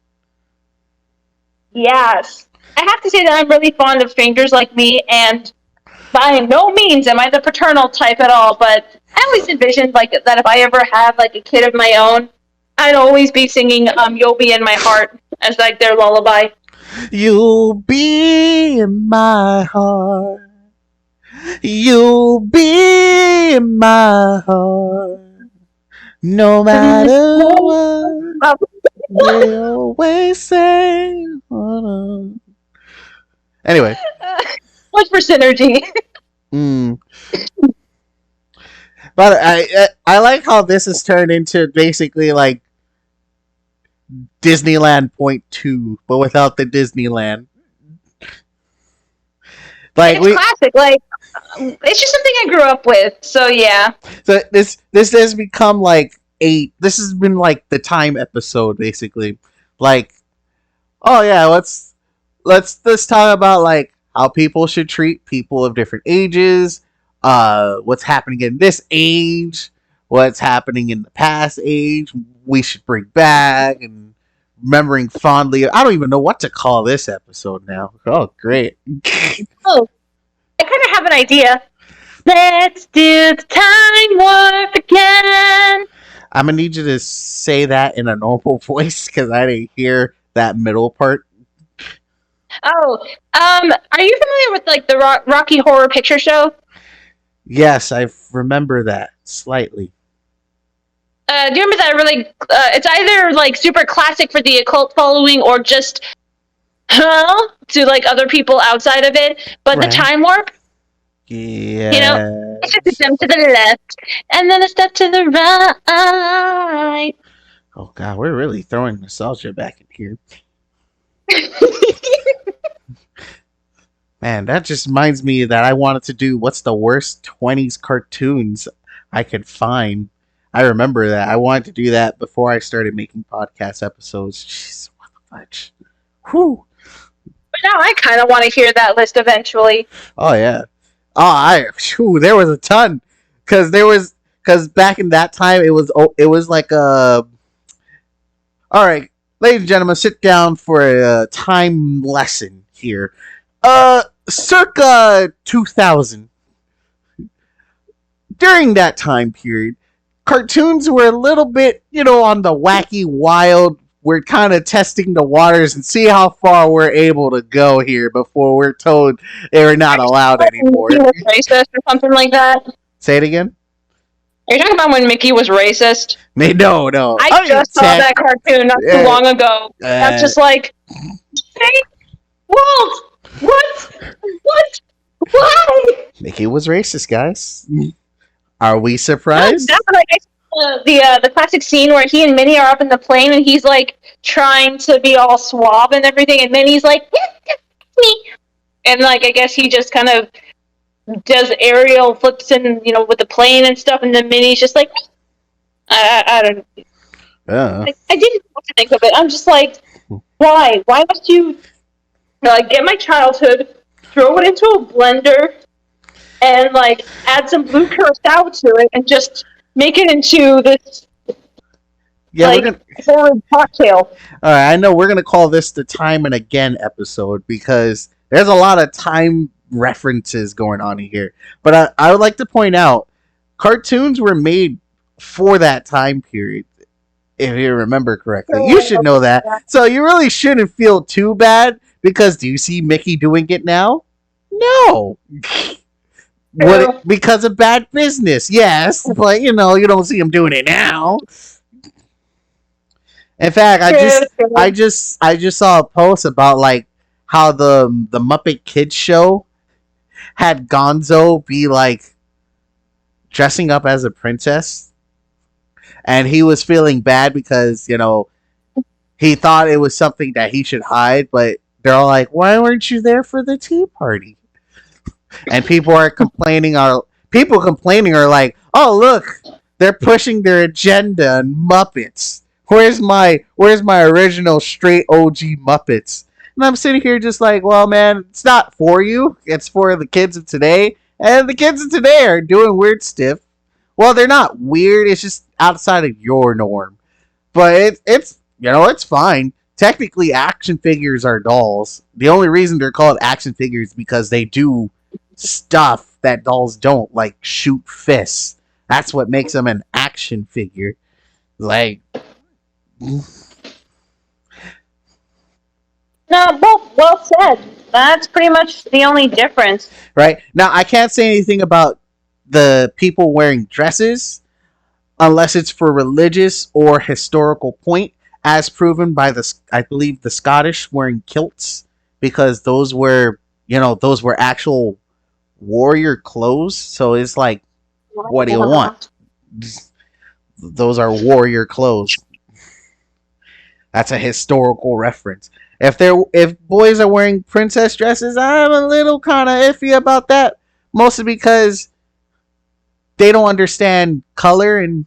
Yes. I have to say that I'm really fond of Strangers Like Me, and by no means am I the paternal type at all, but I always envisioned like that if I ever have like a kid of my own, I'd always be singing You'll Be in My Heart as like their lullaby. You'll be in my heart. You'll be in my heart. No matter what, they always say. Anyway. What's for synergy? But I like how this has turned into basically like Disneyland Point 2, but without the Disneyland. Like it's classic. Like, it's just something I grew up with. So yeah. So this has become like this has been like the time episode basically. Like, oh yeah, let's talk about like how people should treat people of different ages, what's happening in this age, what's happening in the past age, we should bring back, and remembering fondly. I don't even know what to call this episode now. Oh, great. Oh, I kind of have an idea. Let's do the time warp again. I'm going to need you to say that in a normal voice because I didn't hear that middle part. Oh, are you familiar with like the Rocky Horror Picture Show? Yes, I remember that slightly. Do you remember that really? It's either like super classic for the occult following or just to like other people outside of it. But right. The time warp. Yeah. You know, it's just a step to the left and then a step to the right. Oh God, we're really throwing nostalgia back in here. Man, that just reminds me that I wanted to do what's the worst 20s cartoons I could find. I remember that. I wanted to do that before I started making podcast episodes. Jeez, what the fudge? Whew. But now I kind of want to hear that list eventually. Oh yeah. There was a ton, because back in that time it was like a. All right, ladies and gentlemen, sit down for a time lesson here. Circa 2000. During that time period, cartoons were a little bit, on the wacky, wild. We're kind of testing the waters and see how far we're able to go here before we're told they're not allowed anymore. He was racist or something like that. Say it again. Are you talking about when Mickey was racist? No. I just saw that cartoon not too long ago. I'm just like, hey, Walt, what? Why? Mickey was racist, guys. Are we surprised? The classic scene where he and Minnie are up in the plane and he's like trying to be all suave and everything, and Minnie's like, me, and like I guess he just kind of does aerial flips in, with the plane and stuff, and then Minnie's just like, I don't know. I didn't know what to think of it. I'm just like, why? Why must you get my childhood, throw it into a blender, and like add some blue curacao to it, and just make it into this horrid cocktail? All right, I know we're gonna call this the Time and Again episode because there's a lot of time references going on here. But I would like to point out, cartoons were made for that time period, if you remember correctly. You should know that. So you really shouldn't feel too bad, because do you see Mickey doing it now? No. Because of bad business, yes, but you don't see him doing it now. In fact, I just saw a post about like how the Muppet Kids show had Gonzo be like dressing up as a princess, and he was feeling bad because he thought it was something that he should hide, but they're all like, "Why weren't you there for the tea party?" And people complaining are like, "Oh, look, they're pushing their agenda on Muppets. Where's my original straight OG Muppets?" And I'm sitting here just like, well, man, it's not for you. It's for the kids of today. And the kids of today are doing weird stuff. Well, they're not weird. It's just outside of your norm. But it's fine. Technically, action figures are dolls. The only reason they're called action figures is because they do stuff that dolls don't, like shoot fists. That's what makes them an action figure. Like... No, well said. That's pretty much the only difference. Right? Now, I can't say anything about the people wearing dresses unless it's for religious or historical point, as proven by I believe the Scottish wearing kilts, because those were actual warrior clothes. So it's like, what do you want? Those are warrior clothes. That's a historical reference. If boys are wearing princess dresses, I'm a little kind of iffy about that. Mostly because they don't understand color and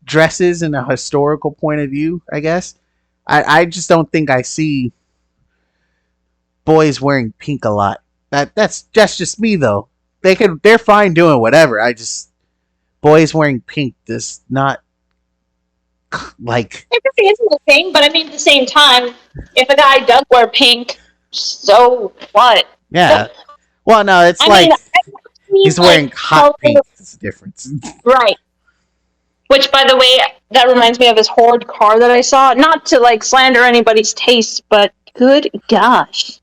dresses in a historical point of view, I guess. I just don't think I see boys wearing pink a lot. That's just me though. They're fine doing whatever. Boys wearing pink does not like. It really isn't a thing, but I mean, at the same time, if a guy does wear pink, so what? Yeah. Well, no, it's he's wearing hot pink. It's a difference. Right. Which, by the way, that reminds me of this horrid car that I saw. Not to slander anybody's taste, but good gosh.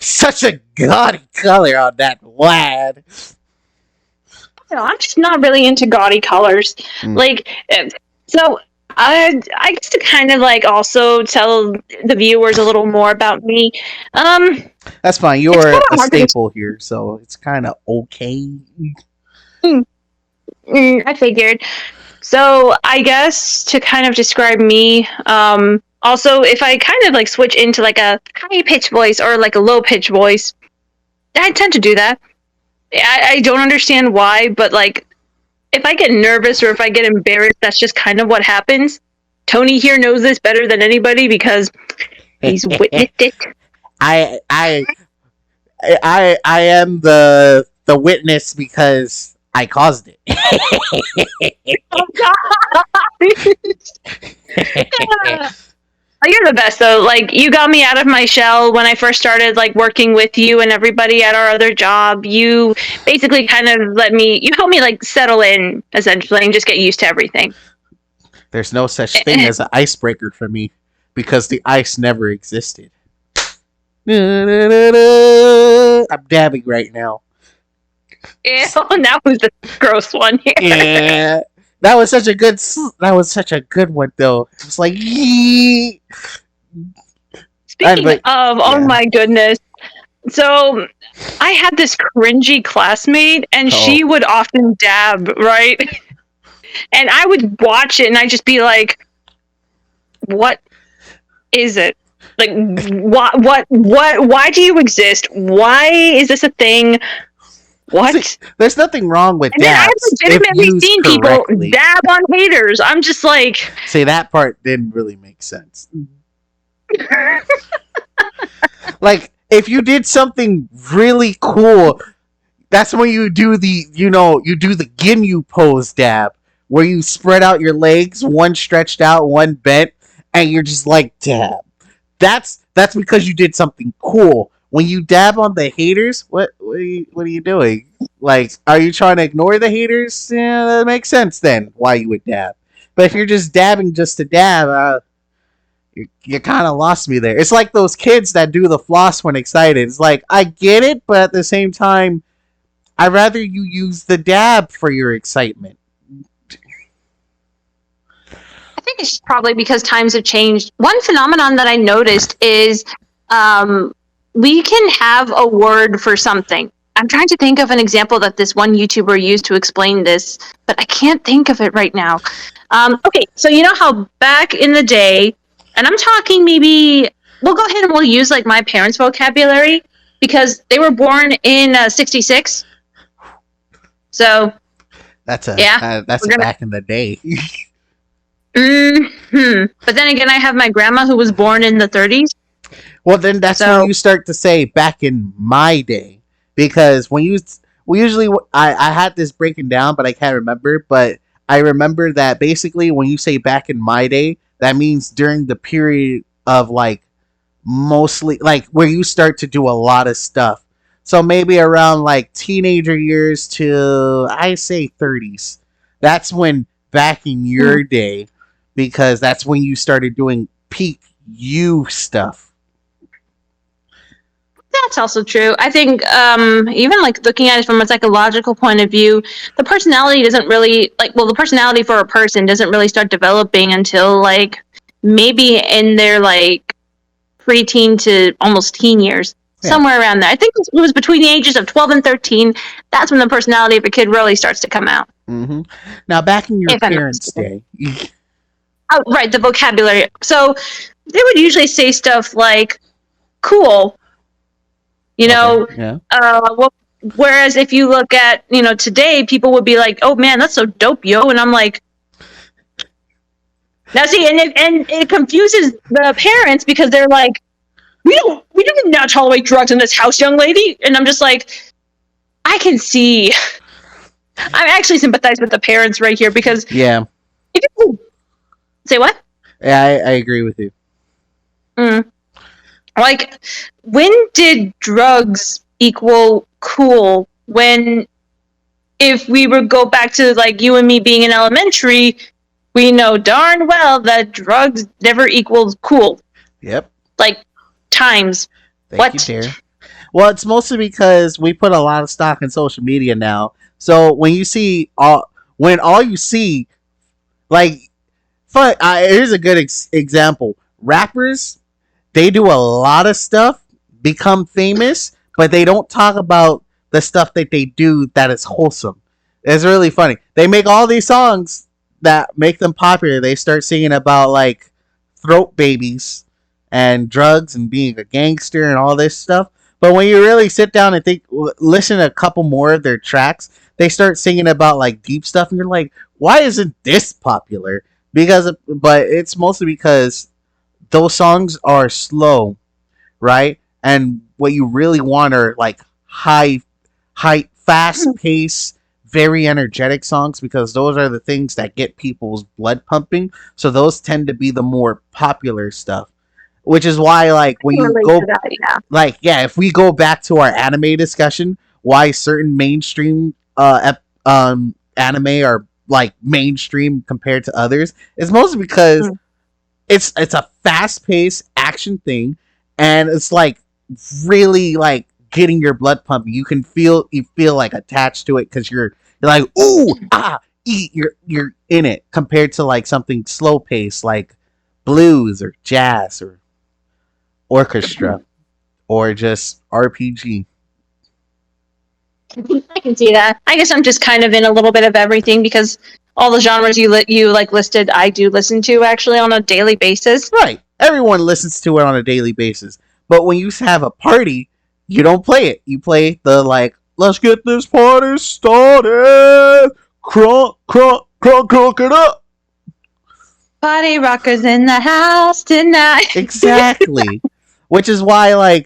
Such a gaudy color on that lad. I'm just not really into gaudy colors. So I guess to kind of also tell the viewers a little more about me. That's fine. You're a staple here, so it's kind of okay. I figured. So I guess to kind of describe me, also if I kind of switch into a high pitch voice or a low pitch voice, I tend to do that. I don't understand why, but if I get nervous or if I get embarrassed, that's just kind of what happens. Tony here knows this better than anybody because he's witnessed it. I am the witness because I caused it. Oh, God. You're the best though. Like, you got me out of my shell when I first started like working with you and everybody at our other job. You basically kind of helped me like settle in essentially and just get used to everything. There's no such thing as an icebreaker for me because the ice never existed. I'm dabbing right now. Ew, that was the gross one here. Yeah. That was such a good one though. It was like, yee. Speaking of, oh my goodness. So I had this cringy classmate and she would often dab, right? And I would watch it and I'd just be like, what is it? Like, why do you exist? Why is this a thing? What? See, there's nothing wrong with dabs. I've legitimately seen people dab on haters. I'm just like... See, that part didn't really make sense. Like, if you did something really cool, that's when you do the Ginyu pose dab, where you spread out your legs, one stretched out, one bent, and you're just like, dab. That's because you did something cool. When you dab on the haters, what are you doing? Like, are you trying to ignore the haters? Yeah, that makes sense then, why you would dab. But if you're just dabbing just to dab, you kind of lost me there. It's like those kids that do the floss when excited. It's like, I get it, but at the same time, I'd rather you use the dab for your excitement. I think it's just probably because times have changed. One phenomenon that I noticed is... we can have a word for something. I'm trying to think of an example that this one YouTuber used to explain this, but I can't think of it right now. Okay, so you know how back in the day, and I'm talking maybe, we'll go ahead and we'll use like my parents' vocabulary, because they were born in 66. So, that's back in the day. But then again, I have my grandma who was born in the 30s. Well, then that's when you start to say back in my day. Because I had this breaking down, but I can't remember. But I remember that basically when you say back in my day, that means during the period of like mostly like where you start to do a lot of stuff. So maybe around like teenager years to I say 30s. That's when back in your day, because that's when you started doing peak you stuff. That's also true. I think even like looking at it from a psychological point of view, the personality doesn't really the personality for a person doesn't really start developing until like maybe in their like preteen to almost teen years, somewhere around there. I think it was between the ages of 12 and 13. That's when the personality of a kid really starts to come out. Mm-hmm. Now, back in your parents' day. Oh, right, the vocabulary. So they would usually say stuff like, cool. You know, whereas if you look at, today, people would be like, oh man, that's so dope, yo. And I'm like, now see, and it confuses the parents because they're like, we do not tolerate drugs in this house, young lady. And I'm just like, I can see. I actually sympathize with the parents right here because. Yeah. Say what? Yeah, I agree with you. Like, when did drugs equal cool? When, if we would go back to, like, you and me being in elementary, we know darn well that drugs never equals cool. Yep. Like, times. Thank you, dear. Well, it's mostly because we put a lot of stock in social media now. So, when you see, all you see, like, here's a good example. Rappers... they do a lot of stuff, become famous, but they don't talk about the stuff that they do that is wholesome. It's really funny. They make all these songs that make them popular. They start singing about, like, throat babies and drugs and being a gangster and all this stuff. But when you really sit down and listen to a couple more of their tracks, they start singing about like deep stuff, and you're like, why isn't this popular? But it's mostly because those songs are slow, right? And what you really want are like fast pace, very energetic songs, because those are the things that get people's blood pumping. So those tend to be the more popular stuff. Which is why, like, when you go, if we go back to our anime discussion, why certain mainstream anime are like mainstream compared to others, is mostly because it's a fast paced action thing, and it's like really like getting your blood pumping. You feel like attached to it because you're like, ooh, you're in it, compared to like something slow paced like blues or jazz or orchestra or just RPG. I can see that. I guess I'm just kind of in a little bit of everything, because all the genres you like listed, I do listen to actually on a daily basis. Right. Everyone listens to it on a daily basis. But when you have a party, you don't play it. You play the like, let's get this party started. Crunk it up. Party rockers in the house tonight. Exactly. Which is why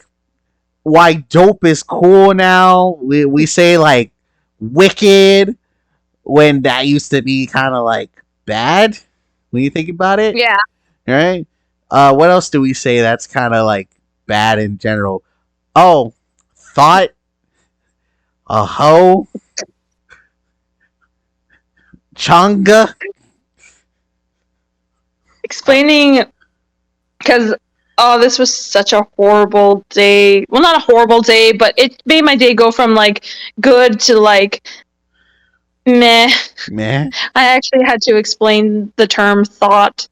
dope is cool now. We say like wicked, when that used to be kind of like bad when you think about it. Yeah. Right? What else do we say that's kind of like bad in general? Oh, thought, a hoe, changa. Explaining, because this was such a horrible day. Well, not a horrible day, but it made my day go from like good to like meh. Meh. I actually had to explain the term thought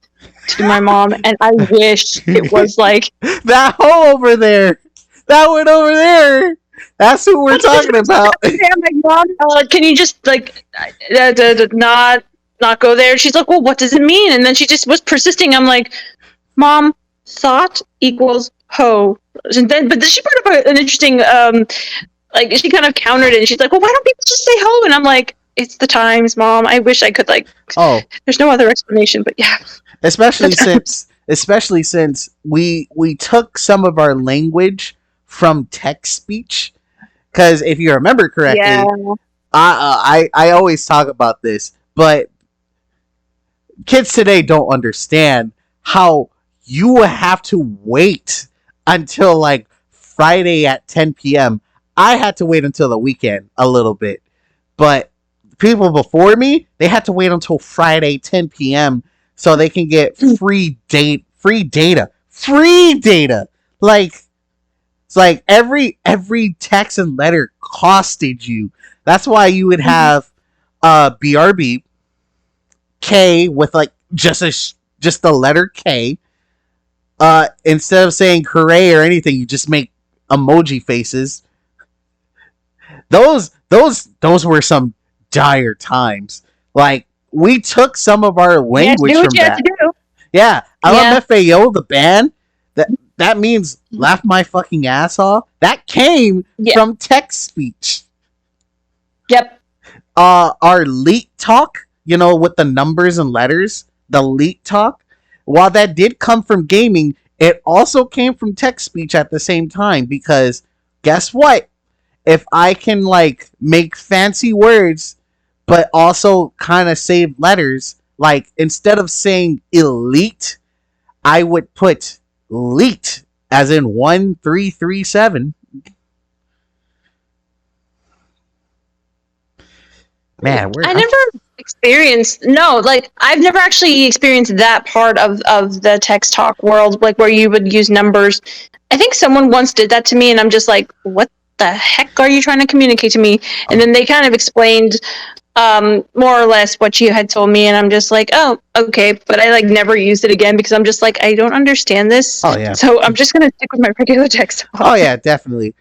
to my mom, and I wish it was like that hoe over there. That one over there. That's who we're talking about. I'm like, Mom, can you just like not go there? She's like, well, what does it mean? And then she just was persisting. I'm like, Mom, thought equals hoe. But then she brought up an interesting, like, she kind of countered it, and she's like, well, why don't people just say hoe? And I'm like, it's the times, Mom. I wish I could, like, there's no other explanation, but yeah. Especially since we took some of our language from text speech. Because if you remember correctly, I always talk about this, but kids today don't understand how you have to wait until like Friday at 10 p.m. I had to wait until the weekend a little bit, but people before me, they had to wait until Friday 10 p.m. so they can get free data. Like, it's like every text and letter costed you. That's why you would have BRB K with like just the letter K. Instead of saying hooray or anything, you just make emoji faces. Those were some dire times. Like, we took some of our language from that. Yeah, LMFAO, the band, that means laugh my fucking ass off. That came from text speech. Yep. Our leet talk, with the numbers and letters, the leet talk, while that did come from gaming, it also came from text speech at the same time, because guess what? If I can like make fancy words but also kind of save letters, like instead of saying elite, I would put leet as in 1337. Man, I've never actually experienced that part of the text talk world, like where you would use numbers. I think someone once did that to me, and I'm just like, what the heck are you trying to communicate to me? And then they kind of explained more or less what you had told me, and I'm just like, oh, okay, but I like never used it again, because I'm just like, I don't understand this. Oh yeah. So I'm just gonna stick with my regular text talk. Oh yeah, definitely.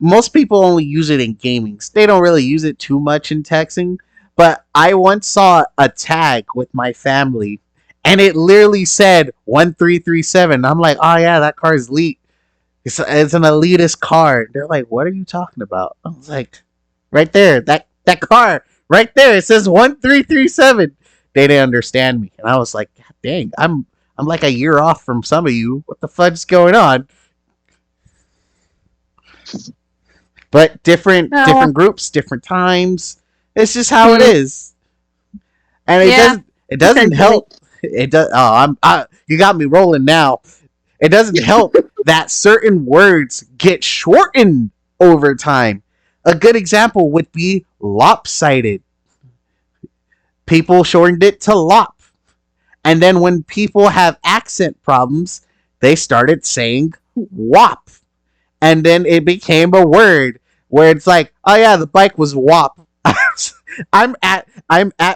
Most people only use it in gaming. They don't really use it too much in texting. But I once saw a tag with my family, and it literally said 1337. I'm like, oh yeah, that car is leet. It's an elitist car. They're like, what are you talking about? I was like, right there, that car, right there. It says 1337. They didn't understand me, and I was like, God dang, I'm like a year off from some of you. What the fudge's going on? But different groups, different times. It's just how it is, and it doesn't help. It does. Oh, you got me rolling now. It doesn't help that certain words get shortened over time. A good example would be lopsided. People shortened it to lop. And then when people have accent problems, they started saying wop. And then it became a word where it's like, oh yeah, the bike was wop. I'm at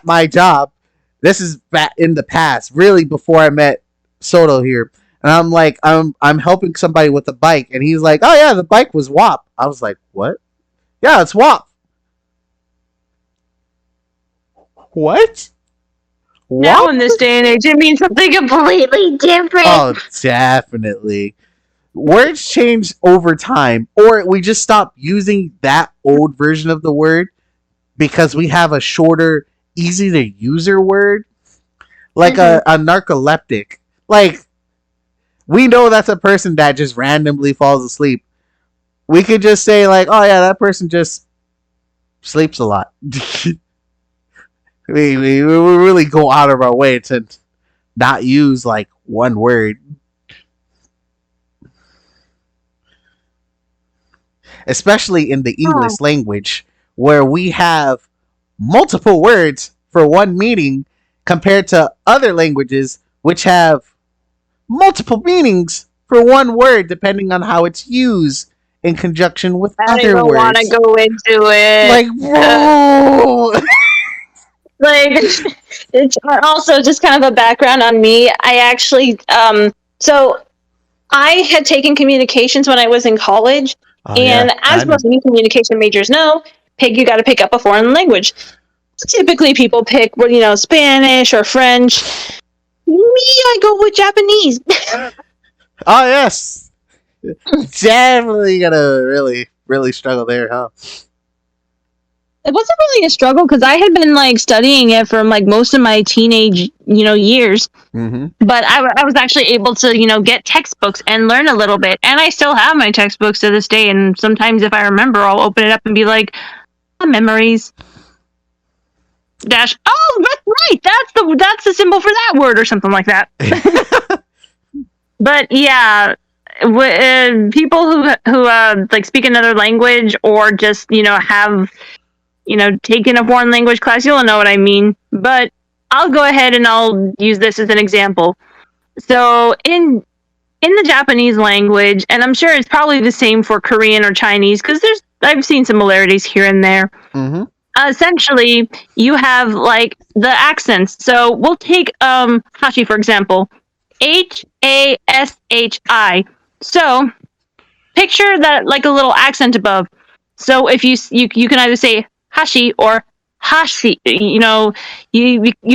my job. This is back in the past, really before I met Soto here. And I'm like, I'm helping somebody with a bike, and he's like, oh yeah, the bike was wop. I was like, what? Yeah, it's wop. What? Now in this day and age, it means something completely different. Oh, definitely. Words change over time, or we just stop using that old version of the word because we have a shorter, easy to user word, like a narcoleptic. Like, we know that's a person that just randomly falls asleep. We could just say like, oh yeah, that person just sleeps a lot. we really go out of our way to not use like one word. Especially in the English language, where we have multiple words for one meaning compared to other languages which have multiple meanings for one word depending on how it's used in conjunction with other words. I don't want to go into it. Like, bro! Like, it's also just kind of a background on me. I actually, so I had taken communications when I was in college. As most new communication majors know, you got to pick up a foreign language. Typically, people pick, Spanish or French. Me, I go with Japanese. Oh yes, definitely gonna really struggle there, huh? It wasn't really a struggle because I had been studying it for most of my teenage years. Mm-hmm. But I was actually able to get textbooks and learn a little bit, and I still have my textbooks to this day. And sometimes if I remember, I'll open it up and be like, memories. Dash. Oh, that's right. That's the symbol for that word or something like that. But yeah, people who speak another language or just have taken a foreign language class, you'll know what I mean. But I'll go ahead and I'll use this as an example. So in the Japanese language, and I'm sure it's probably the same for Korean or Chinese because I've seen similarities here and there. Mm-hmm. Essentially, you have the accents. So we'll take hashi for example, Hashi. So picture that like a little accent above. So if you can either say hashi or hashi. You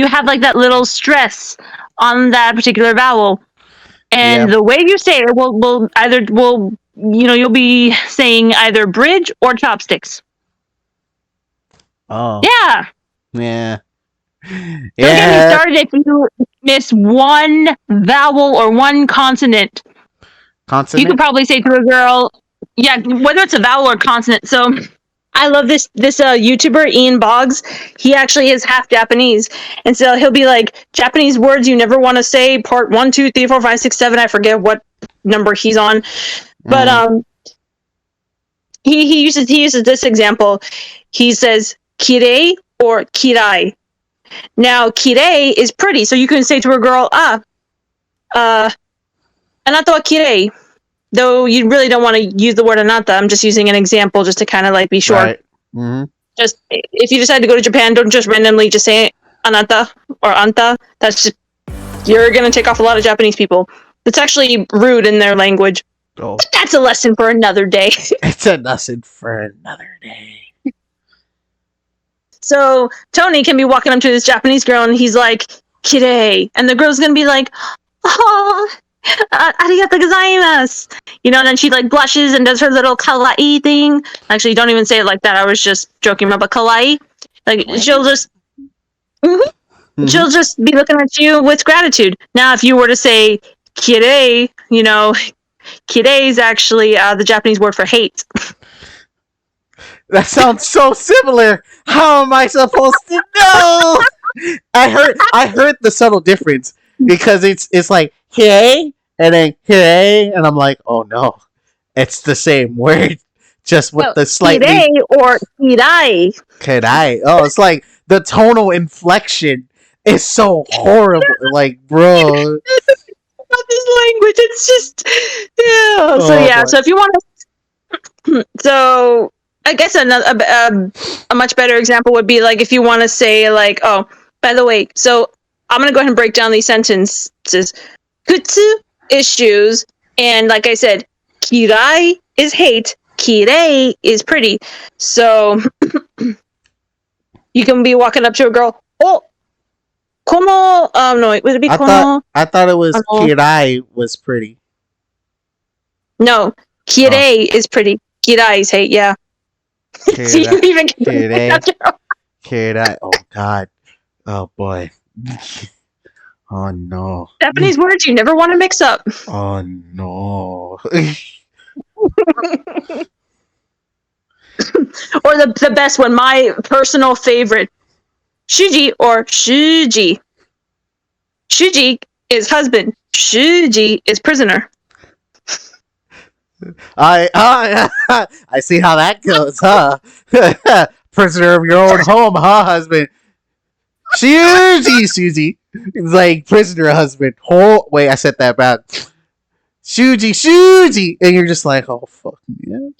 have that little stress on that particular vowel, and the way you say it you'll be saying either bridge or chopsticks. Oh. Yeah. Yeah. Don't get me started if you miss one vowel or one consonant. Consonant? You could probably say to a girl, whether it's a vowel or consonant. So I love this YouTuber, Ian Boggs. He actually is half Japanese. And so he'll be like, Japanese words you never want to say, part 1, 2, 3, 4, 5, 6, 7. I forget what number he's on. But he uses this example. He says, kirei or kirai. Now, kirei is pretty, so you can say to a girl, anata wa kirei. Though you really don't want to use the word anata. I'm just using an example just to kind of be sure. Right. Mm-hmm. Just, if you decide to go to Japan, don't just randomly just say anata or anta. That's just, you're going to take off a lot of Japanese people. It's actually rude in their language. Oh. But that's a lesson for another day. It's a lesson for another day. So Tony can be walking up to this Japanese girl and he's like, kirei. And the girl's going to be like, oh, arigatou gozaimasu. You know, and then she like blushes and does her little kawaii thing. Actually, don't even say it like that. I was just joking about kawaii. Like she'll just she'll just be looking at you with gratitude. Now, if you were to say kirei, you know, kirei is actually the Japanese word for hate. That sounds so similar. How am I supposed to know? I heard the subtle difference because it's like hey and then hey and I'm like, oh no, it's the same word, just with the slightly kirei or kirai. Kirai. Oh, it's like the tonal inflection is so horrible. Like, bro. About this language, it's just yeah. So yeah. Boy. So if you want to, so I guess a much better example would be like if you want to say like, oh, by the way, so I'm gonna go ahead and break down these sentences. Kutsu is shoes, and like I said, kirai is hate, kirei is pretty. So you can be walking up to a girl. Oh, kono. No, would it be kono? I thought it was kirai was pretty. No, kirei is pretty. Kirai is hate. Yeah. So you even kirai. Oh God. Oh boy. Oh no. Japanese words you never want to mix up. Oh no. Or the best one, my personal favorite, shuji or shuji. Shuji is husband. Shuji is prisoner. I see how that goes, huh? Prisoner of your own home, huh, husband? Susie. It's like prisoner husband. Oh, wait, I said that bad. Shuji, and you're just like, oh fuck, yeah.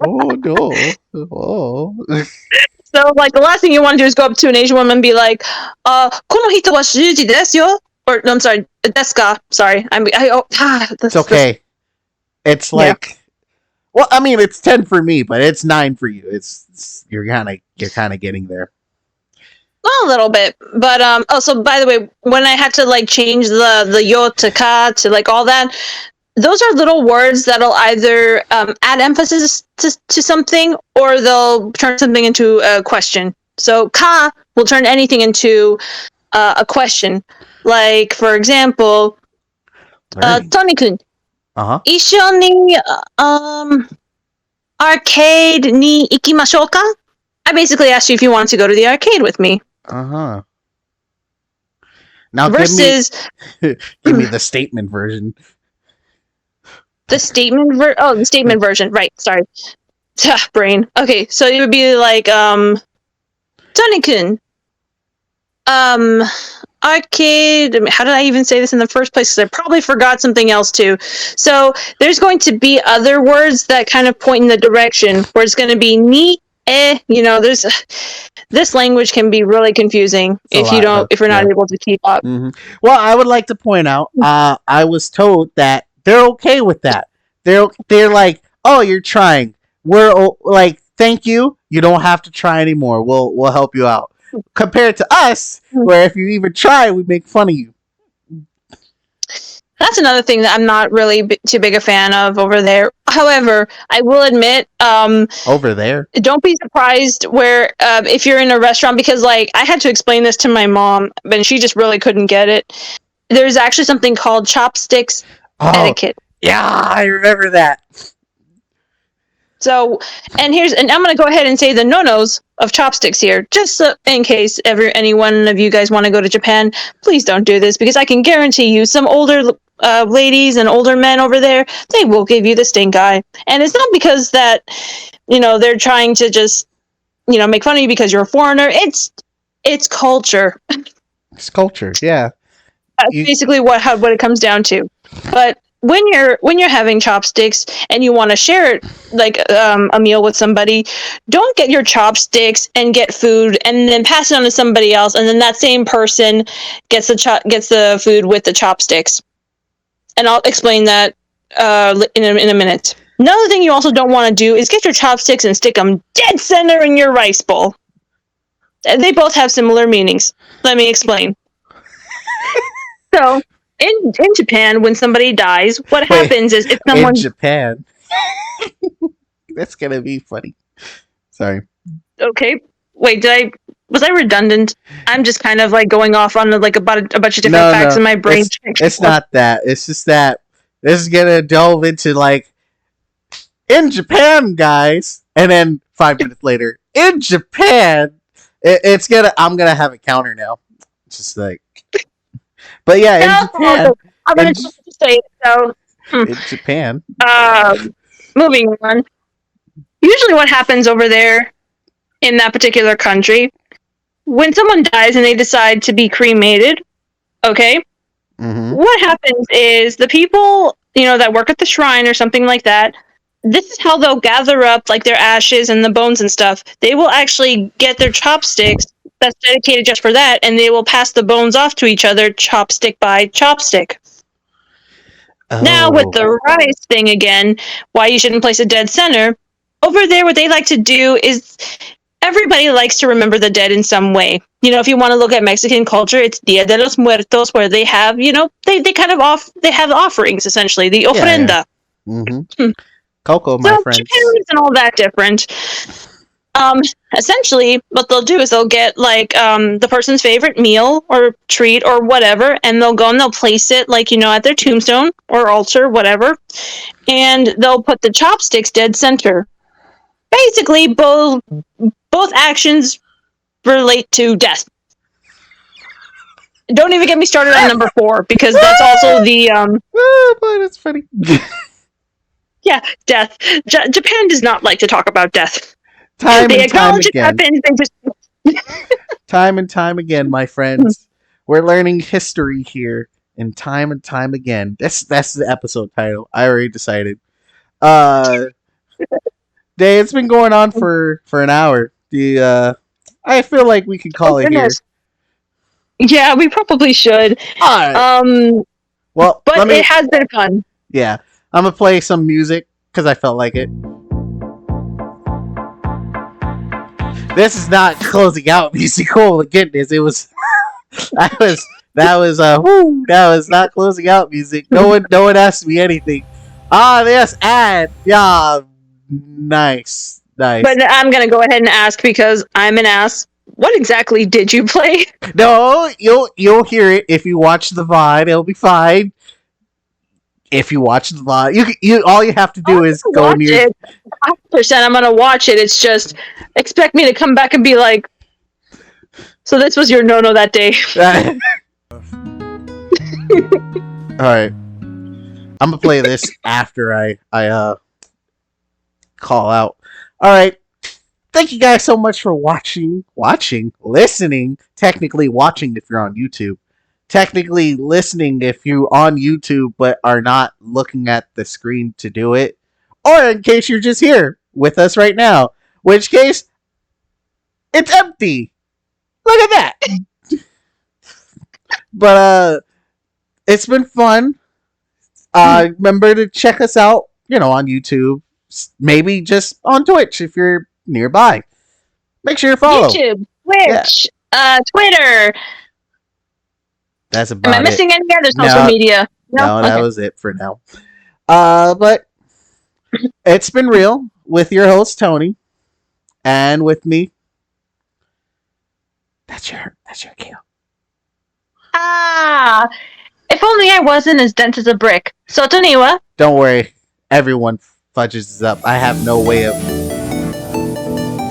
Oh no, oh. So like the last thing you want to do is go up to an Asian woman and be like, kono hito wa shuji desu yo? Or no, I'm sorry, desu ka? Sorry, it's okay. It's like, well, I mean, it's 10 for me, but it's 9 for you. It's you're kind of getting there. Well, a little bit, but also by the way, when I had to like change the yo to ka to like all that, those are little words that'll either add emphasis to something or they'll turn something into a question. So ka will turn anything into a question. Like for example, Tony-kun, isho ni arcade ni ikimashou ka? I basically asked you if you wanted to go to the arcade with me. Now versus give me the statement version. The statement the statement version. Right, sorry. Brain. Okay, so it would be like Tony-kun. Arcade. How did I even say this in the first place? Because I probably forgot something else too. So there's going to be other words that kind of point in the direction where it's going to be ni, you know, there's this language can be really confusing if you're not able to keep up. Mm-hmm. Well, I would like to point out, I was told that they're okay with that. They're like, oh, you're trying. We're like, thank you. You don't have to try anymore. We'll help you out. Compared to us, where if you even try, we make fun of you. That's another thing that I'm not really too big a fan of over there. However, I will admit, over there, don't be surprised where if you're in a restaurant, because like I had to explain this to my mom, but she just really couldn't get it. There's actually something called chopsticks etiquette. Yeah, I remember that. So, and I'm going to go ahead and say the no-nos of chopsticks here, just so, in case any one of you guys want to go to Japan. Please don't do this, because I can guarantee you some older ladies and older men over there, they will give you the stink eye. And it's not because that, you know, they're trying to just, you know, make fun of you because you're a foreigner. It's culture. It's culture, yeah. That's basically what it comes down to. But when you're having chopsticks and you want to share it, like a meal with somebody, don't get your chopsticks and get food and then pass it on to somebody else, and then that same person gets the food with the chopsticks. And I'll explain that in a minute. Another thing you also don't want to do is get your chopsticks and stick them dead center in your rice bowl. They both have similar meanings. Let me explain. So, in Japan, when somebody dies, what happens is if someone... In Japan. That's going to be funny. Sorry. Okay. Wait, was I redundant? I'm just kind of like going off on like about a bunch of different facts in my brain. It's not that. It's just that this is gonna delve into like in Japan, guys, and then 5 minutes later, in Japan, I'm gonna have a counter now. It's just like, but yeah, in Japan. I'm gonna just say it. So in Japan. Moving on. Usually, what happens over there in that particular country, when someone dies and they decide to be cremated, okay, what happens is the people, that work at the shrine or something like that, this is how they'll gather up like their ashes and the bones and stuff. They will actually get their chopsticks that's dedicated just for that, and they will pass the bones off to each other, chopstick by chopstick. Oh. Now, with the rice thing again, why you shouldn't place a dead center, over there what they like to do is... Everybody likes to remember the dead in some way. If you want to look at Mexican culture, it's Dia de los Muertos, where they have, they kind of they have offerings, essentially, the ofrenda. Yeah. Coco, my friend. Japan isn't all that different. Essentially, what they'll do is they'll get, like, the person's favorite meal or treat or whatever, and they'll go and they'll place it, like, at their tombstone or altar, whatever, and they'll put the chopsticks dead center. Basically, both actions relate to death. Don't even get me started on number 4, because that's also the... but it's funny. Yeah, death. Japan does not like to talk about death. Time they and time acknowledge it again. happens, they just... Time and time again, my friends. We're learning history here, and time again. That's the episode title. I already decided. Day, it's been going on for an hour. I feel like we could call it here. Yeah, we probably should. All right. Well, but it has been fun. Yeah, I'm gonna play some music because I felt like it. This is not closing out music. Oh goodness, it was. that was not closing out music. No one asked me anything. Yes, ad. Yeah. Nice. But I'm gonna go ahead and ask, because I'm an ass. What exactly did you play? No, you'll hear it if you watch the VOD. It'll be fine. If you watch the VOD, you all you have to do is go in your... 100%. I'm gonna watch it. It's just expect me to come back and be like, so this was your no that day. All right, I'm gonna play this after I call out. All right, thank you guys so much for watching, listening. Technically watching if you're on YouTube. Technically listening if you're on YouTube but are not looking at the screen to do it. Or in case you're just here with us right now. Which case, it's empty. Look at that. But it's been fun. Remember to check us out, on YouTube. Maybe just on Twitch if you're nearby. Make sure you follow. YouTube, Twitch, Twitter. That's about it. Am I missing any other social media? No, okay. That was it for now. But it's been real with your host Tony, and with me. That's your kill. If only I wasn't as dense as a brick. So Toniwa. Don't worry, everyone fudges up. I have no way of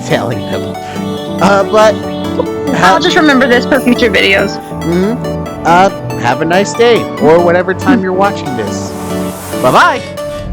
telling them. But I'll just remember this for future videos. Have a nice day, or whatever time you're watching this. Bye-bye!